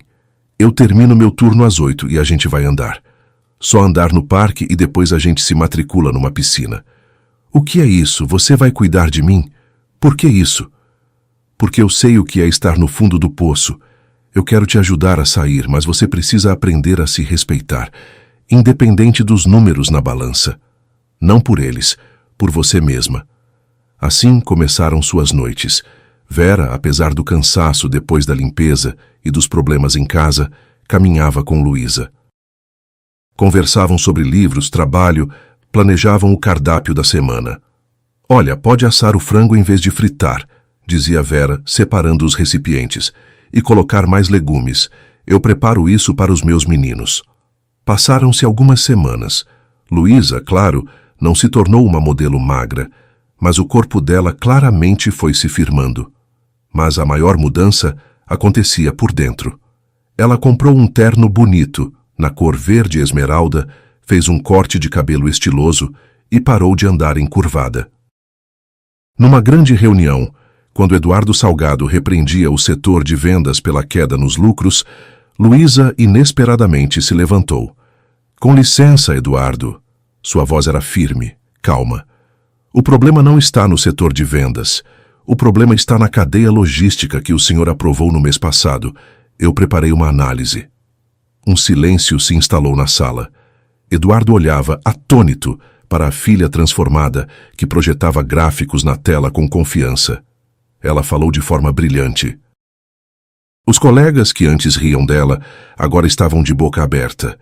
Eu termino meu turno às 8 e a gente vai andar. Só andar no parque e depois a gente se matricula numa piscina. O que é isso? Você vai cuidar de mim? Por que isso? Porque eu sei o que é estar no fundo do poço. Eu quero te ajudar a sair, mas você precisa aprender a se respeitar, independente dos números na balança. Não por eles, por você mesma. Assim começaram suas noites. Vera, apesar do cansaço depois da limpeza e dos problemas em casa, caminhava com Luísa. Conversavam sobre livros, trabalho, planejavam o cardápio da semana. Olha, pode assar o frango em vez de fritar, dizia Vera, separando os recipientes, e colocar mais legumes. Eu preparo isso para os meus meninos. Passaram-se algumas semanas. Luísa, claro, não se tornou uma modelo magra, mas o corpo dela claramente foi se firmando. Mas a maior mudança acontecia por dentro. Ela comprou um terno bonito, na cor verde esmeralda, fez um corte de cabelo estiloso e parou de andar encurvada. Numa grande reunião, quando Eduardo Salgado repreendia o setor de vendas pela queda nos lucros, Luísa inesperadamente se levantou. Com licença, Eduardo. Sua voz era firme, calma. O problema não está no setor de vendas. O problema está na cadeia logística que o senhor aprovou no mês passado. Eu preparei uma análise. Um silêncio se instalou na sala. Eduardo olhava, atônito, para a filha transformada, que projetava gráficos na tela com confiança. Ela falou de forma brilhante. Os colegas que antes riam dela, agora estavam de boca aberta.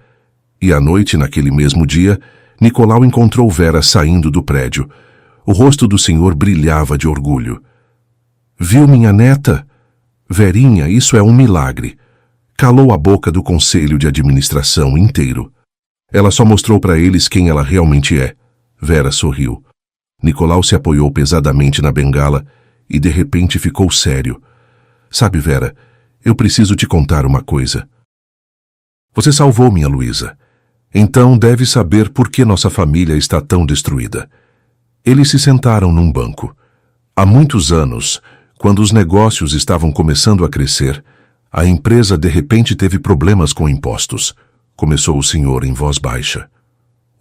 E à noite, naquele mesmo dia, Nicolau encontrou Vera saindo do prédio. O rosto do senhor brilhava de orgulho. Viu minha neta? Verinha, isso é um milagre. Calou a boca do conselho de administração inteiro. Ela só mostrou para eles quem ela realmente é. Vera sorriu. Nicolau se apoiou pesadamente na bengala e de repente ficou sério. Sabe, Vera, eu preciso te contar uma coisa. Você salvou minha Luísa. Então deve saber por que nossa família está tão destruída. Eles se sentaram num banco. Há muitos anos, quando os negócios estavam começando a crescer, a empresa de repente teve problemas com impostos. Começou o senhor em voz baixa.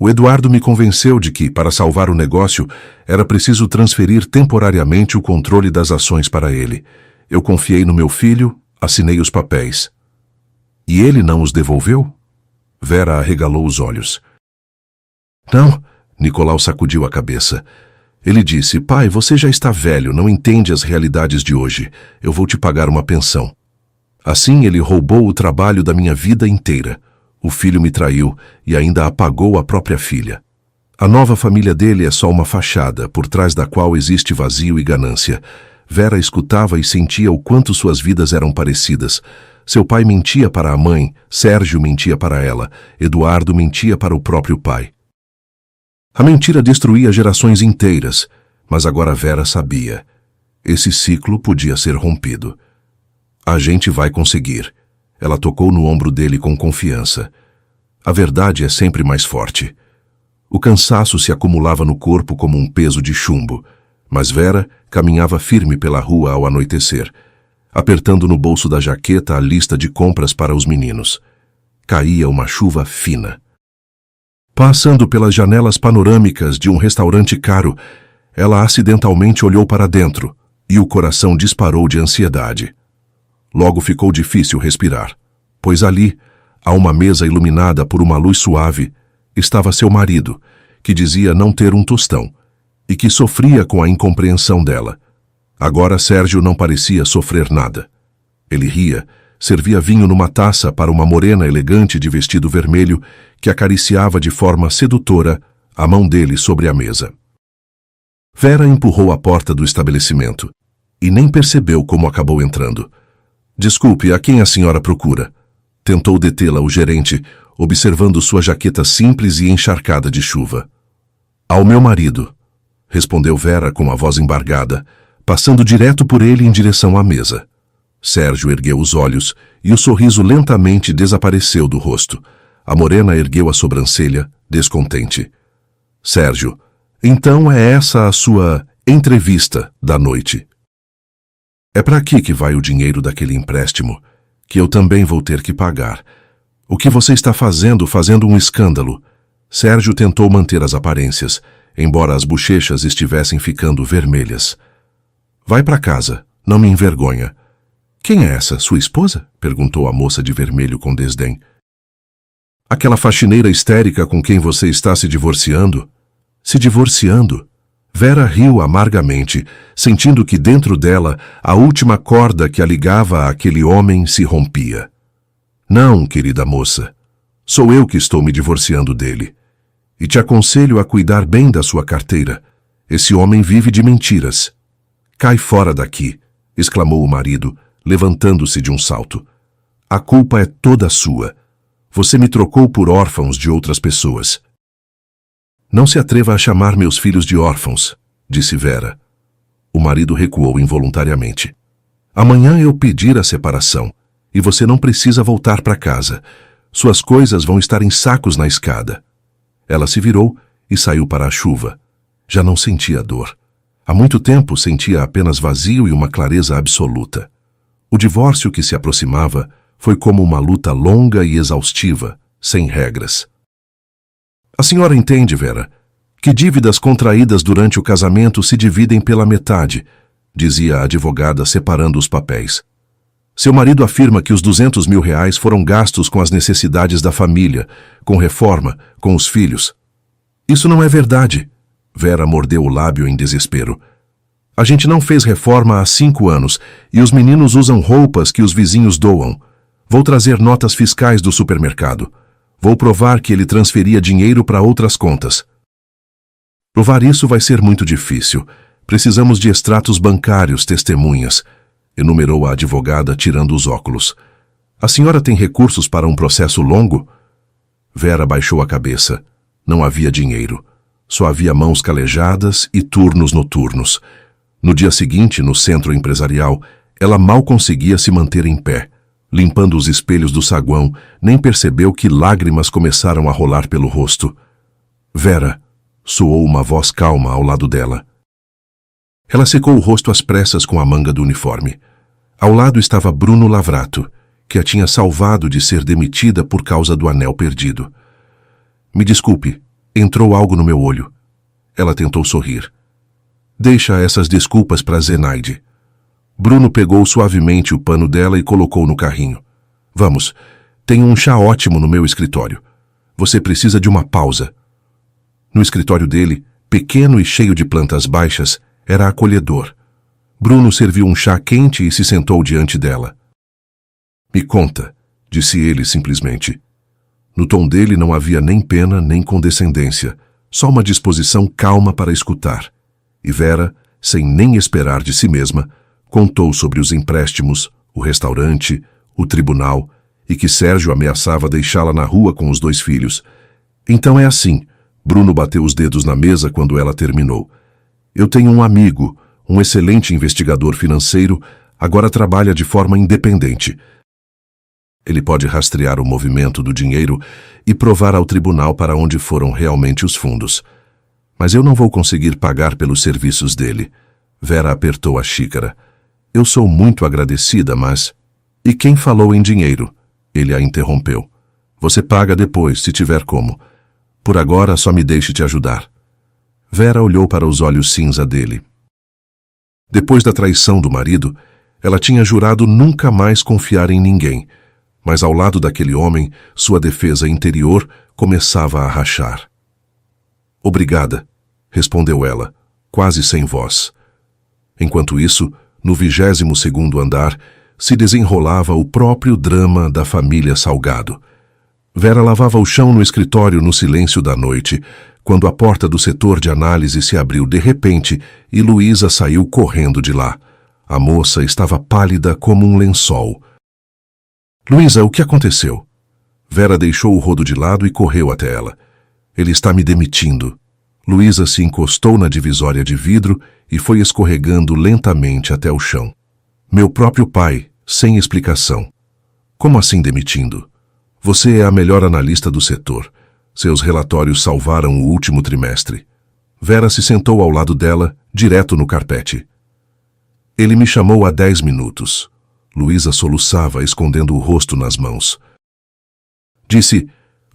O Eduardo me convenceu de que, para salvar o negócio, era preciso transferir temporariamente o controle das ações para ele. Eu confiei no meu filho, assinei os papéis. E ele não os devolveu? Vera arregalou os olhos. Não, Nicolau sacudiu a cabeça. Ele disse, pai, você já está velho, não entende as realidades de hoje. Eu vou te pagar uma pensão. Assim ele roubou o trabalho da minha vida inteira. O filho me traiu e ainda apagou a própria filha. A nova família dele é só uma fachada, por trás da qual existe vazio e ganância. Vera escutava e sentia o quanto suas vidas eram parecidas. Seu pai mentia para a mãe, Sérgio mentia para ela, Eduardo mentia para o próprio pai. A mentira destruía gerações inteiras, mas agora Vera sabia. Esse ciclo podia ser rompido. A gente vai conseguir. Ela tocou no ombro dele com confiança. A verdade é sempre mais forte. O cansaço se acumulava no corpo como um peso de chumbo, mas Vera caminhava firme pela rua ao anoitecer, apertando no bolso da jaqueta a lista de compras para os meninos. Caía uma chuva fina. Passando pelas janelas panorâmicas de um restaurante caro, ela acidentalmente olhou para dentro e o coração disparou de ansiedade. Logo ficou difícil respirar, pois ali, a uma mesa iluminada por uma luz suave, estava seu marido, que dizia não ter um tostão e que sofria com a incompreensão dela. Agora Sérgio não parecia sofrer nada. Ele ria, servia vinho numa taça para uma morena elegante de vestido vermelho que acariciava de forma sedutora a mão dele sobre a mesa. Vera empurrou a porta do estabelecimento e nem percebeu como acabou entrando. Desculpe, a quem a senhora procura? Tentou detê-la o gerente, observando sua jaqueta simples e encharcada de chuva. Ao meu marido, respondeu Vera com a voz embargada, passando direto por ele em direção à mesa. Sérgio ergueu os olhos e o sorriso lentamente desapareceu do rosto. A morena ergueu a sobrancelha, descontente. Sérgio, então é essa a sua entrevista da noite? É para aqui que vai o dinheiro daquele empréstimo, que eu também vou ter que pagar. O que você está fazendo um escândalo? Sérgio tentou manter as aparências, embora as bochechas estivessem ficando vermelhas. Vai para casa, não me envergonha. Quem é essa, sua esposa? Perguntou a moça de vermelho com desdém. Aquela faxineira histérica com quem você está se divorciando? Se divorciando? Vera riu amargamente, sentindo que dentro dela a última corda que a ligava àquele homem se rompia. Não, querida moça. Sou eu que estou me divorciando dele. E te aconselho a cuidar bem da sua carteira. Esse homem vive de mentiras. Cai fora daqui, exclamou o marido, levantando-se de um salto. A culpa é toda sua. Você me trocou por órfãos de outras pessoas. Não se atreva a chamar meus filhos de órfãos, disse Vera. O marido recuou involuntariamente. Amanhã eu pedir a separação, e você não precisa voltar para casa. Suas coisas vão estar em sacos na escada. Ela se virou e saiu para a chuva. Já não sentia dor. Há muito tempo sentia apenas vazio e uma clareza absoluta. O divórcio que se aproximava foi como uma luta longa e exaustiva, sem regras. A senhora entende, Vera, que dívidas contraídas durante o casamento se dividem pela metade, dizia a advogada separando os papéis. Seu marido afirma que os R$200 mil foram gastos com as necessidades da família, com reforma, com os filhos. Isso não é verdade. Vera mordeu o lábio em desespero. A gente não fez reforma há 5 anos e os meninos usam roupas que os vizinhos doam. Vou trazer notas fiscais do supermercado. Vou provar que ele transferia dinheiro para outras contas. Provar isso vai ser muito difícil. Precisamos de extratos bancários, testemunhas, enumerou a advogada, tirando os óculos. A senhora tem recursos para um processo longo? Vera baixou a cabeça. Não havia dinheiro. Só havia mãos calejadas e turnos noturnos. No dia seguinte, no centro empresarial, ela mal conseguia se manter em pé. Limpando os espelhos do saguão, nem percebeu que lágrimas começaram a rolar pelo rosto. Vera, soou uma voz calma ao lado dela. Ela secou o rosto às pressas com a manga do uniforme. Ao lado estava Bruno Lavrato, que a tinha salvado de ser demitida por causa do anel perdido. Me desculpe, entrou algo no meu olho. Ela tentou sorrir. Deixa essas desculpas para Zenaide. Bruno pegou suavemente o pano dela e colocou no carrinho. Vamos, Tenho um chá ótimo no meu escritório. Você precisa de uma pausa. No escritório dele, pequeno e cheio de plantas baixas, era acolhedor. Bruno serviu um chá quente e se sentou diante dela. Me conta, disse ele simplesmente. No tom dele não havia nem pena nem condescendência, só uma disposição calma para escutar. E Vera, sem nem esperar de si mesma, contou sobre os empréstimos, o restaurante, o tribunal, e que Sérgio ameaçava deixá-la na rua com os 2 filhos. Então é assim, Bruno bateu os dedos na mesa quando ela terminou. Eu tenho um amigo, um excelente investigador financeiro, agora trabalha de forma independente. Ele pode rastrear o movimento do dinheiro e provar ao tribunal para onde foram realmente os fundos. Mas eu não vou conseguir pagar pelos serviços dele. Vera apertou a xícara. Eu sou muito agradecida, mas... E quem falou em dinheiro? Ele a interrompeu. Você paga depois, se tiver como. Por agora, só me deixe te ajudar. Vera olhou para os olhos cinza dele. Depois da traição do marido, ela tinha jurado nunca mais confiar em ninguém, mas ao lado daquele homem, sua defesa interior começava a rachar. Obrigada, respondeu ela, quase sem voz. Enquanto isso, no 22º andar, se desenrolava o próprio drama da família Salgado. Vera lavava o chão no escritório no silêncio da noite, quando a porta do setor de análise se abriu de repente e Luísa saiu correndo de lá. A moça estava pálida como um lençol. Luísa, o que aconteceu? Vera deixou o rodo de lado e correu até ela. Ele está me demitindo. Luísa se encostou na divisória de vidro e foi escorregando lentamente até o chão. Meu próprio pai, sem explicação. Como assim demitindo? Você é a melhor analista do setor. Seus relatórios salvaram o último trimestre. Vera se sentou ao lado dela, direto no carpete. Ele me chamou há 10 minutos. Luísa soluçava, escondendo o rosto nas mãos. Disse,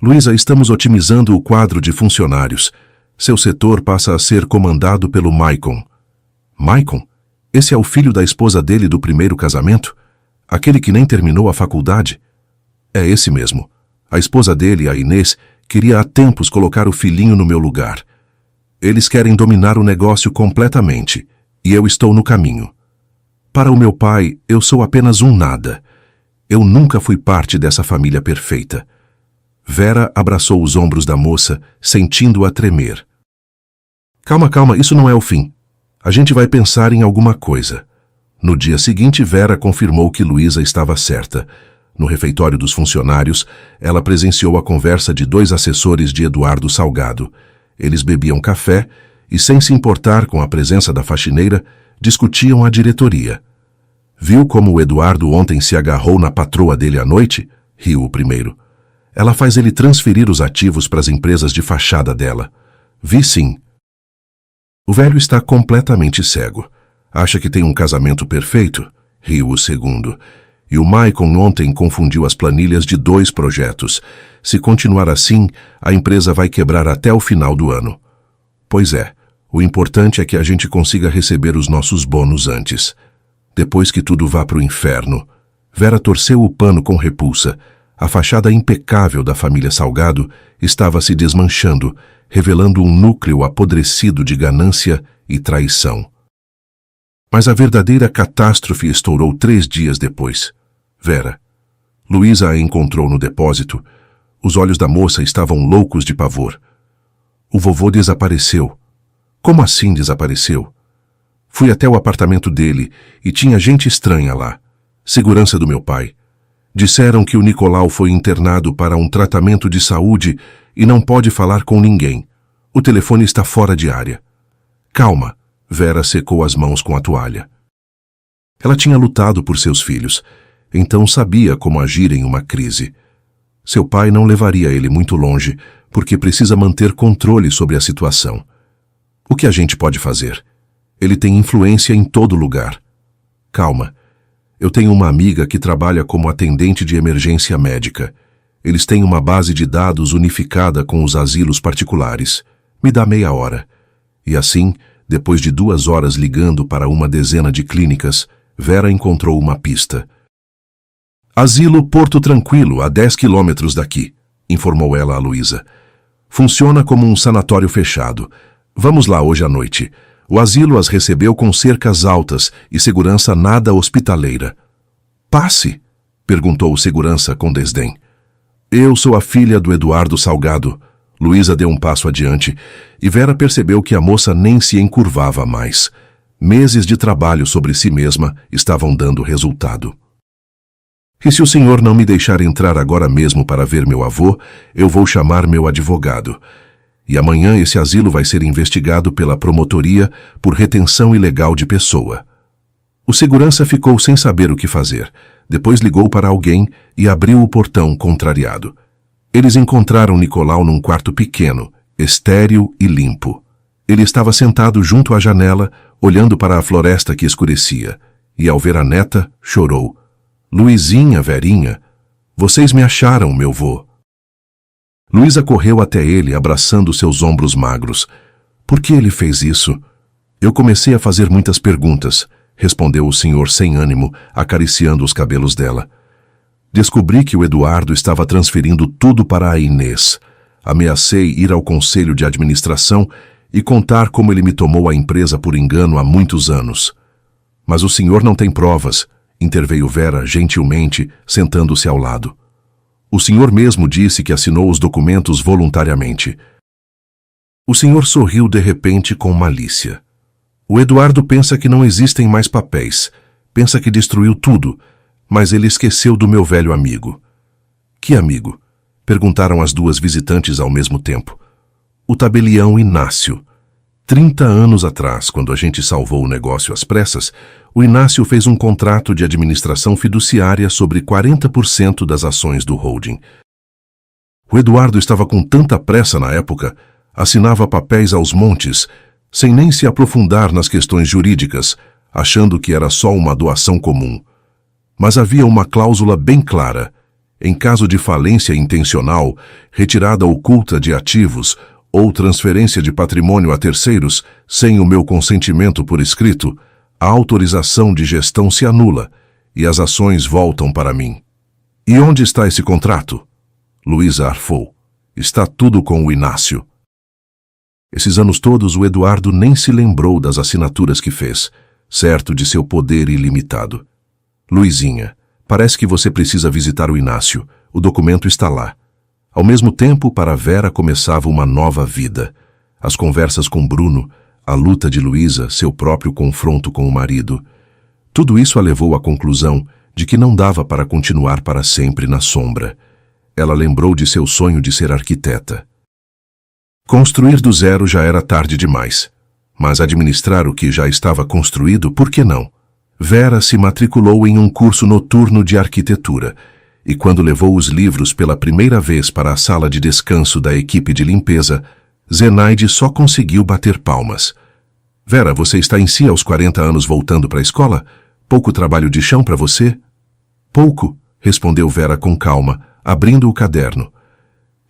Luísa, estamos otimizando o quadro de funcionários. Seu setor passa a ser comandado pelo Maicon. Maicon? Esse é o filho da esposa dele do primeiro casamento? Aquele que nem terminou a faculdade? É esse mesmo. A esposa dele, a Inês, queria há tempos colocar o filhinho no meu lugar. Eles querem dominar o negócio completamente, e eu estou no caminho. Para o meu pai, eu sou apenas um nada. Eu nunca fui parte dessa família perfeita. Vera abraçou os ombros da moça, sentindo-a tremer. Calma, calma, isso não é o fim. A gente vai pensar em alguma coisa. No dia seguinte, Vera confirmou que Luísa estava certa. No refeitório dos funcionários, ela presenciou a conversa de 2 assessores de Eduardo Salgado. Eles bebiam café e, sem se importar com a presença da faxineira, discutiam a diretoria. Viu como o Eduardo ontem se agarrou na patroa dele à noite? Riu o primeiro. Ela faz ele transferir os ativos para as empresas de fachada dela. Vi sim. O velho está completamente cego. Acha que tem um casamento perfeito? Riu o segundo. E o Maicon ontem confundiu as planilhas de 2 projetos. Se continuar assim, a empresa vai quebrar até o final do ano. Pois é, o importante é que a gente consiga receber os nossos bônus antes. Depois que tudo vá para o inferno. Vera torceu o pano com repulsa. A fachada impecável da família Salgado estava se desmanchando, revelando um núcleo apodrecido de ganância e traição. Mas a verdadeira catástrofe estourou 3 dias depois. Vera. Luísa a encontrou no depósito. Os olhos da moça estavam loucos de pavor. O vovô desapareceu. Como assim desapareceu? Fui até o apartamento dele e tinha gente estranha lá. Segurança do meu pai. Disseram que o Nicolau foi internado para um tratamento de saúde e não pode falar com ninguém. O telefone está fora de área. Calma. Vera secou as mãos com a toalha. Ela tinha lutado por seus filhos, então sabia como agir em uma crise. Seu pai não levaria ele muito longe, porque precisa manter controle sobre a situação. O que a gente pode fazer? Ele tem influência em todo lugar. Calma. Eu tenho uma amiga que trabalha como atendente de emergência médica. Eles têm uma base de dados unificada com os asilos particulares. Me dá meia hora. E assim, depois de 2 horas ligando para uma dezena de clínicas, Vera encontrou uma pista. Asilo Porto Tranquilo, a 10 quilômetros daqui, informou ela a Luísa. Funciona como um sanatório fechado. Vamos lá hoje à noite. O asilo as recebeu com cercas altas e segurança nada hospitaleira. Passe? Perguntou o segurança com desdém. Eu sou a filha do Eduardo Salgado. Luísa deu um passo adiante e Vera percebeu que a moça nem se encurvava mais. Meses de trabalho sobre si mesma estavam dando resultado. E se o senhor não me deixar entrar agora mesmo para ver meu avô, eu vou chamar meu advogado. E amanhã esse asilo vai ser investigado pela promotoria por retenção ilegal de pessoa. O segurança ficou sem saber o que fazer. Depois ligou para alguém e abriu o portão contrariado. Eles encontraram Nicolau num quarto pequeno, estéril e limpo. Ele estava sentado junto à janela, olhando para a floresta que escurecia. E ao ver a neta, chorou. Luizinha, Verinha, vocês me acharam, meu vô. Luísa correu até ele, abraçando seus ombros magros. Por que ele fez isso? Eu comecei a fazer muitas perguntas, respondeu o senhor sem ânimo, acariciando os cabelos dela. Descobri que o Eduardo estava transferindo tudo para a Inês. Ameacei ir ao conselho de administração e contar como ele me tomou a empresa por engano há muitos anos. Mas o senhor não tem provas, interveio Vera gentilmente, sentando-se ao lado. O senhor mesmo disse que assinou os documentos voluntariamente. O senhor sorriu de repente com malícia. O Eduardo pensa que não existem mais papéis, pensa que destruiu tudo, mas ele esqueceu do meu velho amigo. Que amigo? Perguntaram as duas visitantes ao mesmo tempo. O tabelião Inácio. 30 anos atrás, quando a gente salvou o negócio às pressas, o Inácio fez um contrato de administração fiduciária sobre 40% das ações do holding. O Eduardo estava com tanta pressa na época, assinava papéis aos montes, sem nem se aprofundar nas questões jurídicas, achando que era só uma doação comum. Mas havia uma cláusula bem clara. Em caso de falência intencional, retirada oculta de ativos ou transferência de patrimônio a terceiros, sem o meu consentimento por escrito, a autorização de gestão se anula e as ações voltam para mim. E onde está esse contrato? Luísa arfou. Está tudo com o Inácio. Esses anos todos o Eduardo nem se lembrou das assinaturas que fez, certo de seu poder ilimitado. Luizinha, parece que você precisa visitar o Inácio. O documento está lá. Ao mesmo tempo, para Vera começava uma nova vida. As conversas com Bruno, a luta de Luísa, seu próprio confronto com o marido. Tudo isso a levou à conclusão de que não dava para continuar para sempre na sombra. Ela lembrou de seu sonho de ser arquiteta. Construir do zero já era tarde demais, mas administrar o que já estava construído, por que não? Vera se matriculou em um curso noturno de arquitetura, e quando levou os livros pela primeira vez para a sala de descanso da equipe de limpeza, Zenaide só conseguiu bater palmas. Vera, você está em si aos 40 anos voltando para a escola? Pouco trabalho de chão para você? Pouco, respondeu Vera com calma, abrindo o caderno.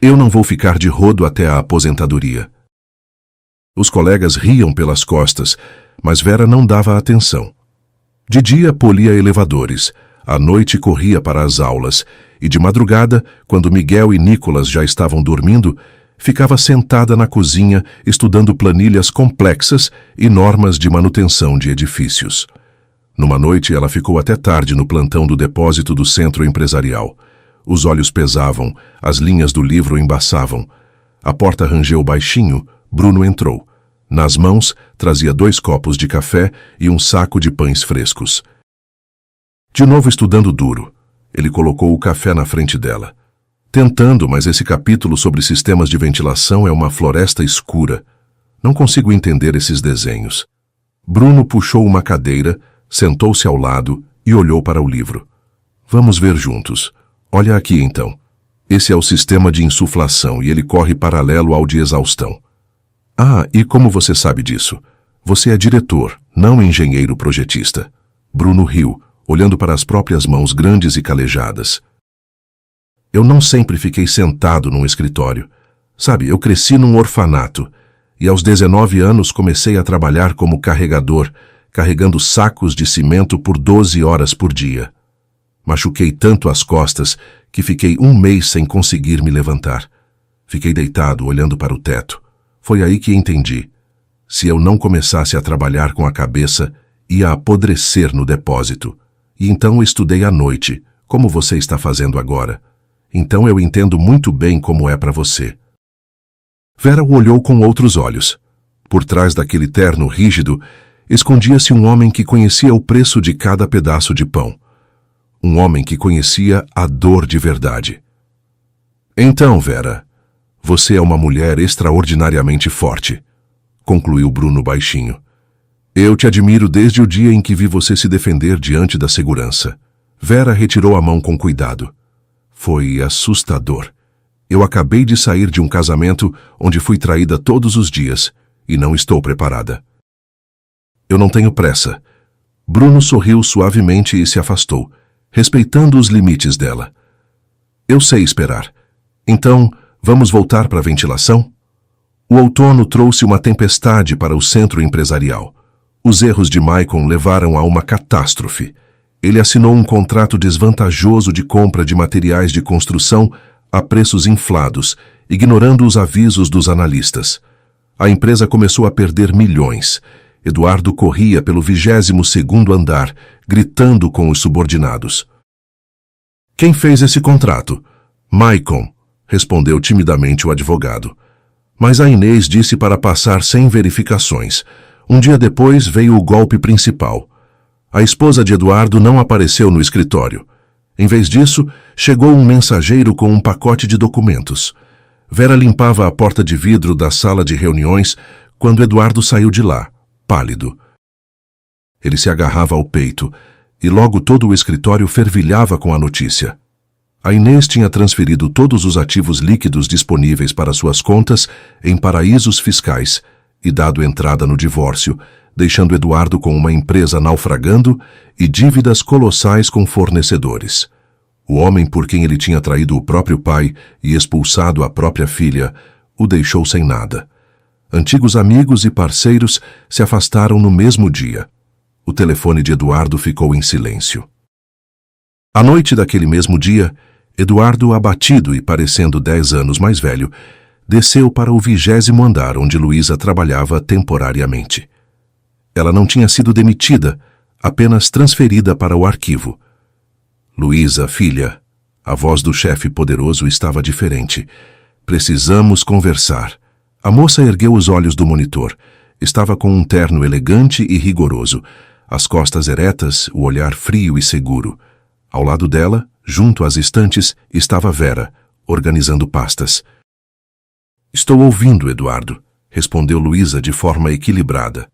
Eu não vou ficar de rodo até a aposentadoria. Os colegas riam pelas costas, mas Vera não dava atenção. De dia polia elevadores, à noite corria para as aulas, e de madrugada, quando Miguel e Nicolas já estavam dormindo, ficava sentada na cozinha estudando planilhas complexas e normas de manutenção de edifícios. Numa noite ela ficou até tarde no plantão do depósito do centro empresarial. Os olhos pesavam, as linhas do livro embaçavam. A porta rangeu baixinho, Bruno entrou. Nas mãos, trazia 2 copos de café e um saco de pães frescos. De novo estudando duro, ele colocou o café na frente dela. Tentando, mas esse capítulo sobre sistemas de ventilação é uma floresta escura. Não consigo entender esses desenhos. Bruno puxou uma cadeira, sentou-se ao lado e olhou para o livro. Vamos ver juntos. Olha aqui então. Esse é o sistema de insuflação e ele corre paralelo ao de exaustão. Ah, e como você sabe disso? Você é diretor, não engenheiro projetista. Bruno riu, olhando para as próprias mãos grandes e calejadas. Eu não sempre fiquei sentado num escritório. Sabe, eu cresci num orfanato e aos 19 anos comecei a trabalhar como carregador, carregando sacos de cimento por 12 horas por dia. Machuquei tanto as costas que fiquei um mês sem conseguir me levantar. Fiquei deitado, olhando para o teto. Foi aí que entendi. Se eu não começasse a trabalhar com a cabeça, ia apodrecer no depósito. E então estudei à noite, como você está fazendo agora. Então eu entendo muito bem como é para você. Vera o olhou com outros olhos. Por trás daquele terno rígido, escondia-se um homem que conhecia o preço de cada pedaço de pão. Um homem que conhecia a dor de verdade. Então, Vera, você é uma mulher extraordinariamente forte, concluiu Bruno baixinho. Eu te admiro desde o dia em que vi você se defender diante da segurança. Vera retirou a mão com cuidado. Foi assustador. Eu acabei de sair de um casamento onde fui traída todos os dias e não estou preparada. Eu não tenho pressa. Bruno sorriu suavemente e se afastou, respeitando os limites dela. Eu sei esperar. Então, vamos voltar para a ventilação? O outono trouxe uma tempestade para o centro empresarial. Os erros de Maicon levaram a uma catástrofe. Ele assinou um contrato desvantajoso de compra de materiais de construção a preços inflados, ignorando os avisos dos analistas. A empresa começou a perder milhões. Eduardo corria pelo 22º andar, gritando com os subordinados. Quem fez esse contrato? Maicon, respondeu timidamente o advogado. Mas a Inês disse para passar sem verificações. Um dia depois veio o golpe principal. A esposa de Eduardo não apareceu no escritório. Em vez disso, chegou um mensageiro com um pacote de documentos. Vera limpava a porta de vidro da sala de reuniões quando Eduardo saiu de lá, pálido. Ele se agarrava ao peito e logo todo o escritório fervilhava com a notícia. A Inês tinha transferido todos os ativos líquidos disponíveis para suas contas em paraísos fiscais e dado entrada no divórcio, deixando Eduardo com uma empresa naufragando e dívidas colossais com fornecedores. O homem por quem ele tinha traído o próprio pai e expulsado a própria filha o deixou sem nada. Antigos amigos e parceiros se afastaram no mesmo dia. O telefone de Eduardo ficou em silêncio. À noite daquele mesmo dia, Eduardo, abatido e parecendo 10 anos mais velho, desceu para o 20º andar onde Luísa trabalhava temporariamente. Ela não tinha sido demitida, apenas transferida para o arquivo. Luísa, filha, a voz do chefe poderoso estava diferente. Precisamos conversar. A moça ergueu os olhos do monitor. Estava com um terno elegante e rigoroso, as costas eretas, o olhar frio e seguro. Ao lado dela, junto às estantes, estava Vera, organizando pastas. Estou ouvindo, Eduardo, respondeu Luísa de forma equilibrada.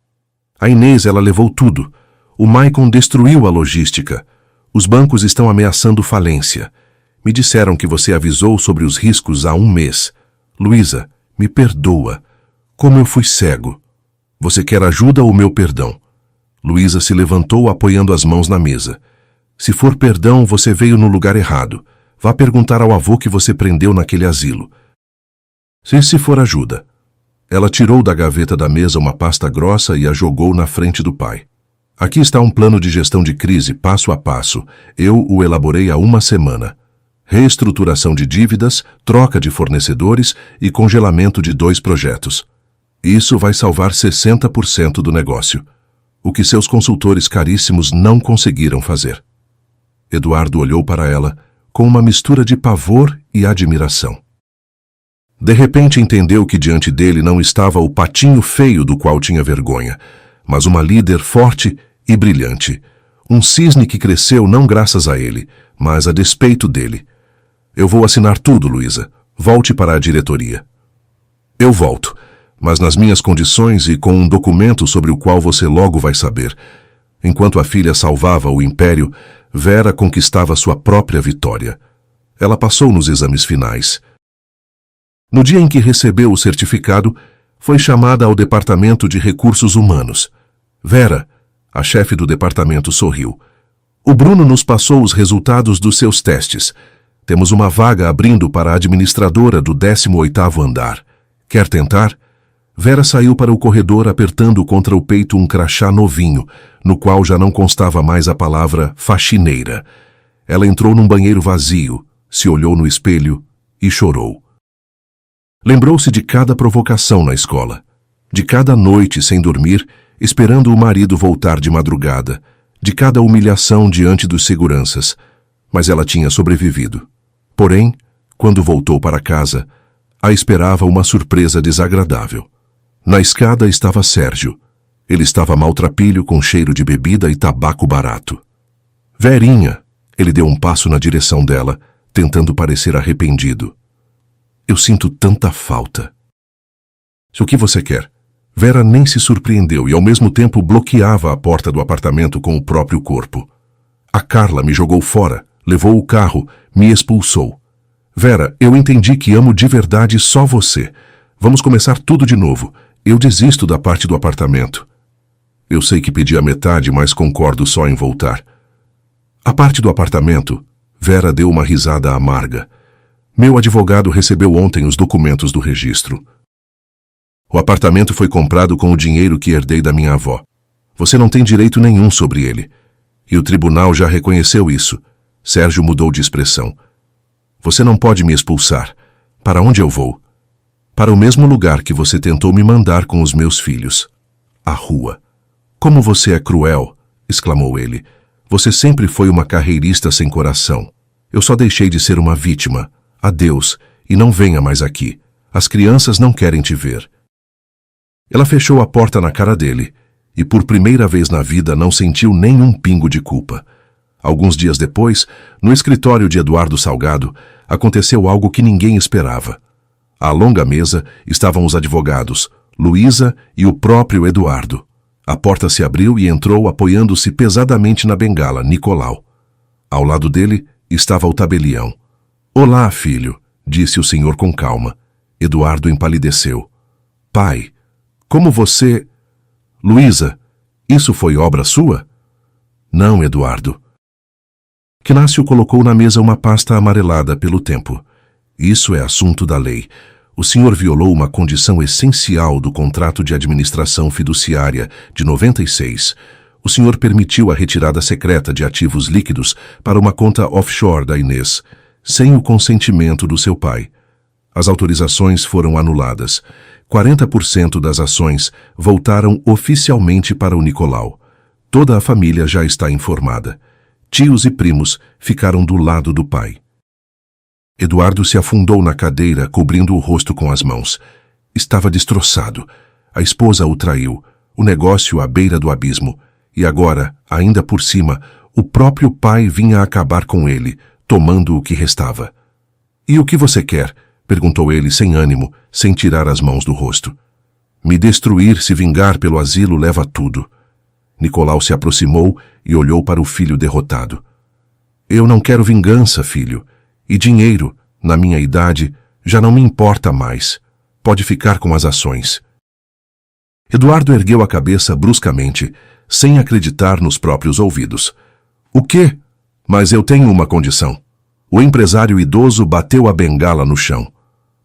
A Inês, ela levou tudo. O Maicon destruiu a logística. Os bancos estão ameaçando falência. Me disseram que você avisou sobre os riscos há um mês. Luísa, me perdoa. Como eu fui cego. Você quer ajuda ou meu perdão? Luísa se levantou apoiando as mãos na mesa. Se for perdão, você veio no lugar errado. Vá perguntar ao avô que você prendeu naquele asilo. Se for ajuda. Ela tirou da gaveta da mesa uma pasta grossa e a jogou na frente do pai. Aqui está um plano de gestão de crise, passo a passo. Eu o elaborei há uma semana. Reestruturação de dívidas, troca de fornecedores e congelamento de 2 projetos. Isso vai salvar 60% do negócio. O que seus consultores caríssimos não conseguiram fazer. Eduardo olhou para ela com uma mistura de pavor e admiração. De repente entendeu que diante dele não estava o patinho feio do qual tinha vergonha, mas uma líder forte e brilhante. Um cisne que cresceu não graças a ele, mas a despeito dele. Eu vou assinar tudo, Luísa. Volte para a diretoria. Eu volto, mas nas minhas condições e com um documento sobre o qual você logo vai saber. Enquanto a filha salvava o império, Vera conquistava sua própria vitória. Ela passou nos exames finais. No dia em que recebeu o certificado, foi chamada ao Departamento de Recursos Humanos. Vera, a chefe do departamento, sorriu. O Bruno nos passou os resultados dos seus testes. Temos uma vaga abrindo para a administradora do 18º andar. Quer tentar? Vera saiu para o corredor apertando contra o peito um crachá novinho, no qual já não constava mais a palavra faxineira. Ela entrou num banheiro vazio, se olhou no espelho e chorou. Lembrou-se de cada provocação na escola, de cada noite sem dormir, esperando o marido voltar de madrugada, de cada humilhação diante dos seguranças, mas ela tinha sobrevivido. Porém, quando voltou para casa, a esperava uma surpresa desagradável. Na escada estava Sérgio. Ele estava maltrapilho com cheiro de bebida e tabaco barato. Verinha, ele deu um passo na direção dela, tentando parecer arrependido. Eu sinto tanta falta. O que você quer? Vera nem se surpreendeu e ao mesmo tempo bloqueava a porta do apartamento com o próprio corpo. A Carla me jogou fora, levou o carro, me expulsou. Vera, eu entendi que amo de verdade só você. Vamos começar tudo de novo. Eu desisto da parte do apartamento. Eu sei que pedi a metade, mas concordo só em voltar. A parte do apartamento, Vera deu uma risada amarga. Meu advogado recebeu ontem os documentos do registro. O apartamento foi comprado com o dinheiro que herdei da minha avó. Você não tem direito nenhum sobre ele. E o tribunal já reconheceu isso. Sérgio mudou de expressão. Você não pode me expulsar. Para onde eu vou? Para o mesmo lugar que você tentou me mandar com os meus filhos. A rua. Como você é cruel, exclamou ele. Você sempre foi uma carreirista sem coração. Eu só deixei de ser uma vítima. Adeus, e não venha mais aqui. As crianças não querem te ver. Ela fechou a porta na cara dele, e por primeira vez na vida não sentiu nenhum pingo de culpa. Alguns dias depois, no escritório de Eduardo Salgado, aconteceu algo que ninguém esperava. À longa mesa estavam os advogados, Luísa e o próprio Eduardo. A porta se abriu e entrou apoiando-se pesadamente na bengala, Nicolau. Ao lado dele estava o tabelião. Olá, filho, disse o senhor com calma. Eduardo empalideceu. Pai, como você... Luísa, isso foi obra sua? Não, Eduardo. Knácio colocou na mesa uma pasta amarelada pelo tempo. Isso é assunto da lei. O senhor violou uma condição essencial do contrato de administração fiduciária de 96. O senhor permitiu a retirada secreta de ativos líquidos para uma conta offshore da Inês, sem o consentimento do seu pai. As autorizações foram anuladas. 40% das ações voltaram oficialmente para o Nicolau. Toda a família já está informada. Tios e primos ficaram do lado do pai. Eduardo se afundou na cadeira, cobrindo o rosto com as mãos. Estava destroçado. A esposa o traiu, o negócio à beira do abismo. E agora, ainda por cima, o próprio pai vinha acabar com ele, tomando o que restava. E o que você quer? Perguntou ele sem ânimo, sem tirar as mãos do rosto. Me destruir, se vingar pelo asilo, leva tudo. Nicolau se aproximou e olhou para o filho derrotado. Eu não quero vingança, filho. E dinheiro, na minha idade, já não me importa mais. Pode ficar com as ações. Eduardo ergueu a cabeça bruscamente, sem acreditar nos próprios ouvidos. O quê? Mas eu tenho uma condição. O empresário idoso bateu a bengala no chão.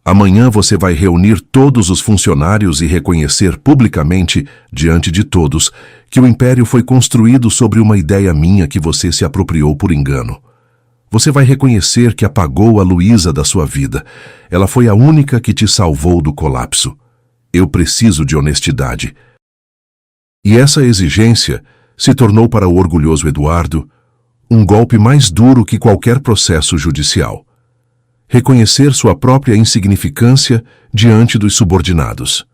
Amanhã você vai reunir todos os funcionários e reconhecer publicamente, diante de todos, que o império foi construído sobre uma ideia minha que você se apropriou por engano. Você vai reconhecer que apagou a Luísa da sua vida. Ela foi a única que te salvou do colapso. Eu preciso de honestidade. E essa exigência se tornou para o orgulhoso Eduardo um golpe mais duro que qualquer processo judicial. Reconhecer sua própria insignificância diante dos subordinados.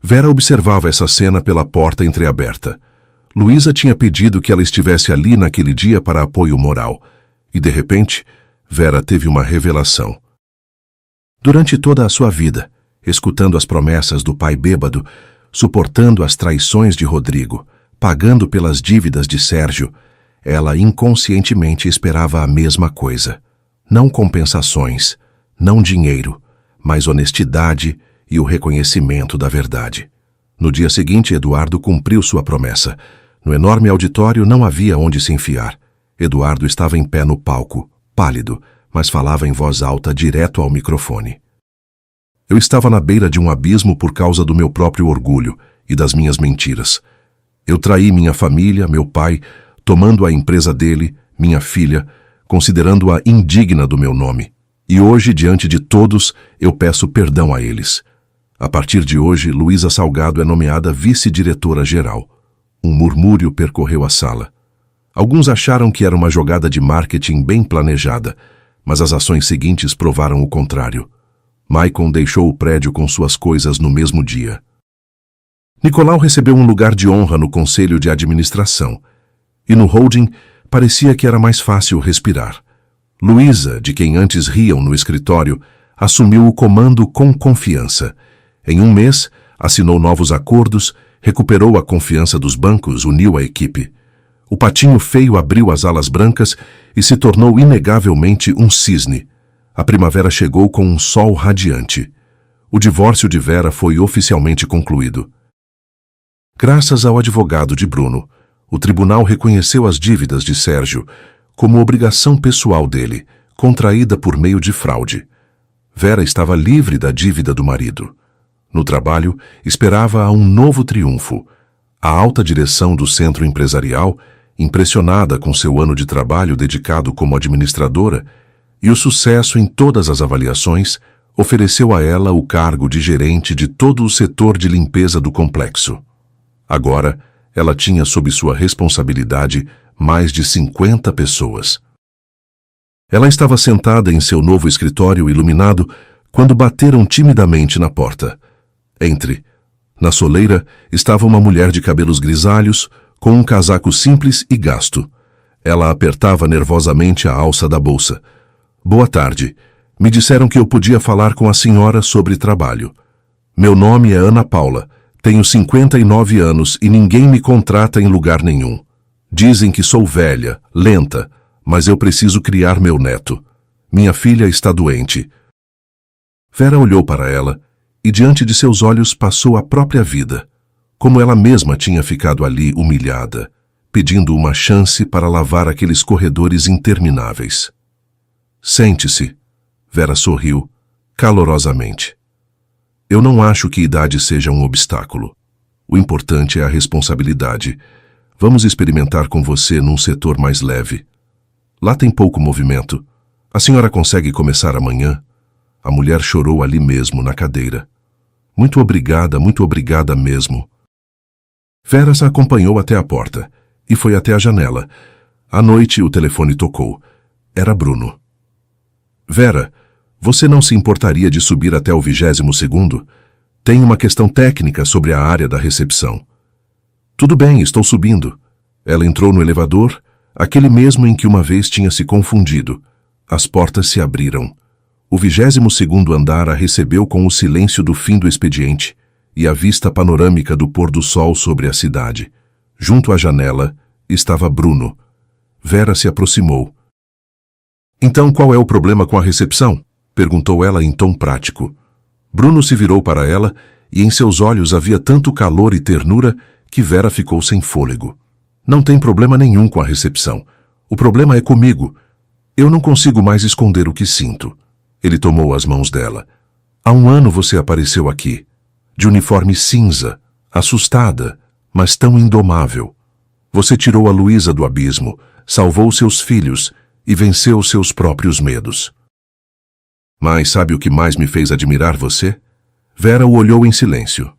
Vera observava essa cena pela porta entreaberta. Luísa tinha pedido que ela estivesse ali naquele dia para apoio moral. E, de repente, Vera teve uma revelação. Durante toda a sua vida, escutando as promessas do pai bêbado, suportando as traições de Rodrigo, pagando pelas dívidas de Sérgio, ela inconscientemente esperava a mesma coisa. Não compensações, não dinheiro, mas honestidade e o reconhecimento da verdade. No dia seguinte, Eduardo cumpriu sua promessa. No enorme auditório não havia onde se enfiar. Eduardo estava em pé no palco, pálido, mas falava em voz alta direto ao microfone. Eu estava na beira de um abismo por causa do meu próprio orgulho e das minhas mentiras. Eu traí minha família, meu pai, tomando a empresa dele, minha filha, considerando-a indigna do meu nome. E hoje, diante de todos, eu peço perdão a eles. A partir de hoje, Luísa Salgado é nomeada vice-diretora-geral. Um murmúrio percorreu a sala. Alguns acharam que era uma jogada de marketing bem planejada, mas as ações seguintes provaram o contrário. Maicon deixou o prédio com suas coisas no mesmo dia. Nicolau recebeu um lugar de honra no conselho de administração, e no holding parecia que era mais fácil respirar. Luísa, de quem antes riam no escritório, assumiu o comando com confiança. Em um mês, assinou novos acordos, recuperou a confiança dos bancos, uniu a equipe. O patinho feio abriu as alas brancas e se tornou inegavelmente um cisne. A primavera chegou com um sol radiante. O divórcio de Vera foi oficialmente concluído. Graças ao advogado de Bruno, o tribunal reconheceu as dívidas de Sérgio como obrigação pessoal dele, contraída por meio de fraude. Vera estava livre da dívida do marido. No trabalho, esperava-a um novo triunfo. A alta direção do centro empresarial, impressionada com seu ano de trabalho dedicado como administradora e o sucesso em todas as avaliações, ofereceu a ela o cargo de gerente de todo o setor de limpeza do complexo. Agora, ela tinha sob sua responsabilidade mais de 50 pessoas. Ela estava sentada em seu novo escritório iluminado quando bateram timidamente na porta. Entre. Na soleira estava uma mulher de cabelos grisalhos, com um casaco simples e gasto. Ela apertava nervosamente a alça da bolsa. Boa tarde. Me disseram que eu podia falar com a senhora sobre trabalho. Meu nome é Ana Paula. Tenho 59 anos e ninguém me contrata em lugar nenhum. Dizem que sou velha, lenta, mas eu preciso criar meu neto. Minha filha está doente. Vera olhou para ela e diante de seus olhos passou a própria vida, como ela mesma tinha ficado ali humilhada, pedindo uma chance para lavar aqueles corredores intermináveis. Sente-se. Vera sorriu, calorosamente. Eu não acho que idade seja um obstáculo. O importante é a responsabilidade. Vamos experimentar com você num setor mais leve. Lá tem pouco movimento. A senhora consegue começar amanhã? A mulher chorou ali mesmo, na cadeira. Muito obrigada mesmo. Vera se acompanhou até a porta e foi até a janela. À noite, o telefone tocou. Era Bruno. Vera, você não se importaria de subir até o 22º? Tem uma questão técnica sobre a área da recepção. Tudo bem, estou subindo. Ela entrou no elevador, aquele mesmo em que uma vez tinha se confundido. As portas se abriram. O 22º andar a recebeu com o silêncio do fim do expediente e a vista panorâmica do pôr do sol sobre a cidade. Junto à janela estava Bruno. Vera se aproximou. Então qual é o problema com a recepção? Perguntou ela em tom prático. Bruno se virou para ela e em seus olhos havia tanto calor e ternura que Vera ficou sem fôlego. Não tem problema nenhum com a recepção. O problema é comigo. Eu não consigo mais esconder o que sinto. Ele tomou as mãos dela. Há um ano você apareceu aqui, de uniforme cinza, assustada, mas tão indomável. Você tirou a Luísa do abismo, salvou seus filhos e venceu seus próprios medos. Mas sabe o que mais me fez admirar você? Vera o olhou em silêncio.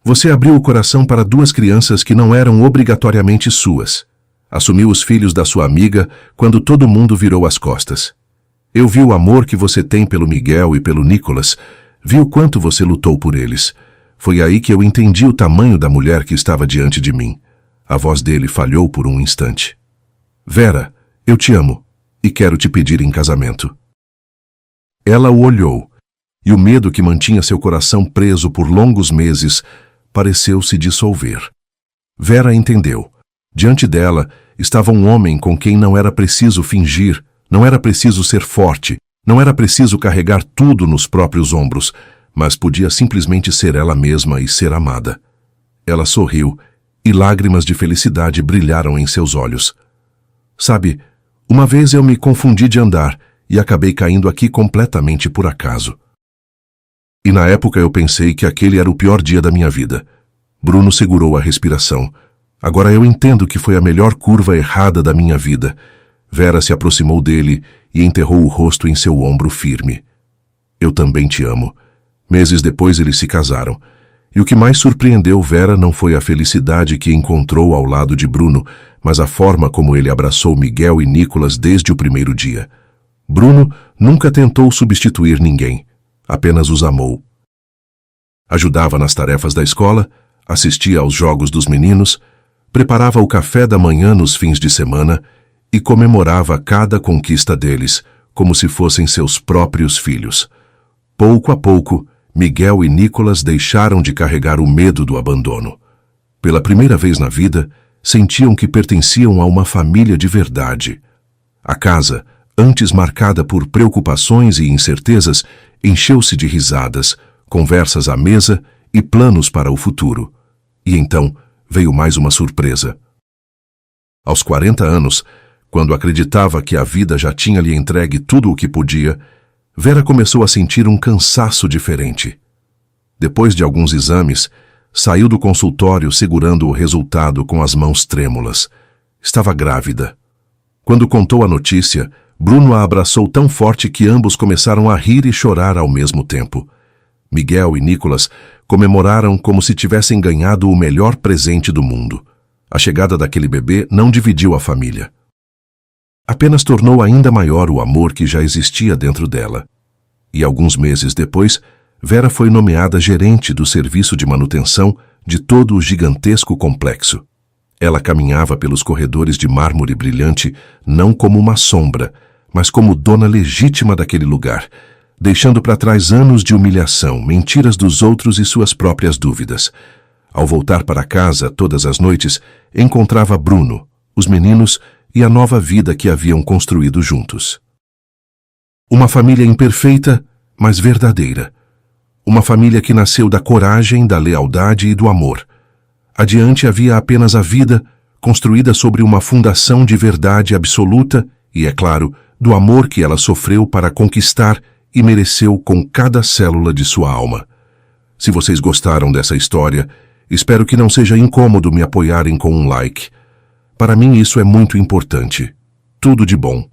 Você abriu o coração para duas crianças que não eram obrigatoriamente suas. Assumiu os filhos da sua amiga quando todo mundo virou as costas. Eu vi o amor que você tem pelo Miguel e pelo Nicolas, vi o quanto você lutou por eles. Foi aí que eu entendi o tamanho da mulher que estava diante de mim. A voz dele falhou por um instante. Vera, eu te amo e quero te pedir em casamento. Ela o olhou, e o medo que mantinha seu coração preso por longos meses pareceu se dissolver. Vera entendeu. Diante dela estava um homem com quem não era preciso fingir, não era preciso ser forte, não era preciso carregar tudo nos próprios ombros, mas podia simplesmente ser ela mesma e ser amada. Ela sorriu, e lágrimas de felicidade brilharam em seus olhos. Sabe, uma vez eu me confundi de andar e acabei caindo aqui completamente por acaso. E na época eu pensei que aquele era o pior dia da minha vida. Bruno segurou a respiração. Agora eu entendo que foi a melhor curva errada da minha vida. Vera se aproximou dele e enterrou o rosto em seu ombro firme. Eu também te amo. Meses depois eles se casaram. E o que mais surpreendeu Vera não foi a felicidade que encontrou ao lado de Bruno, mas a forma como ele abraçou Miguel e Nicolas desde o primeiro dia. Bruno nunca tentou substituir ninguém, apenas os amou. Ajudava nas tarefas da escola, assistia aos jogos dos meninos, preparava o café da manhã nos fins de semana e comemorava cada conquista deles, como se fossem seus próprios filhos. Pouco a pouco, Miguel e Nicolas deixaram de carregar o medo do abandono. Pela primeira vez na vida, sentiam que pertenciam a uma família de verdade. A casa, antes marcada por preocupações e incertezas, encheu-se de risadas, conversas à mesa e planos para o futuro. E então veio mais uma surpresa. Aos 40 anos, quando acreditava que a vida já tinha lhe entregue tudo o que podia, Vera começou a sentir um cansaço diferente. Depois de alguns exames, saiu do consultório segurando o resultado com as mãos trêmulas. Estava grávida. Quando contou a notícia, Bruno a abraçou tão forte que ambos começaram a rir e chorar ao mesmo tempo. Miguel e Nicolas comemoraram como se tivessem ganhado o melhor presente do mundo. A chegada daquele bebê não dividiu a família. Apenas tornou ainda maior o amor que já existia dentro dela. E alguns meses depois, Vera foi nomeada gerente do serviço de manutenção de todo o gigantesco complexo. Ela caminhava pelos corredores de mármore brilhante não como uma sombra, mas como dona legítima daquele lugar, deixando para trás anos de humilhação, mentiras dos outros e suas próprias dúvidas. Ao voltar para casa todas as noites, encontrava Bruno, os meninos e a nova vida que haviam construído juntos. Uma família imperfeita, mas verdadeira. Uma família que nasceu da coragem, da lealdade e do amor. Adiante havia apenas a vida, construída sobre uma fundação de verdade absoluta e, é claro, do amor que ela sofreu para conquistar e mereceu com cada célula de sua alma. Se vocês gostaram dessa história, espero que não seja incômodo me apoiarem com um like. Para mim isso é muito importante. Tudo de bom.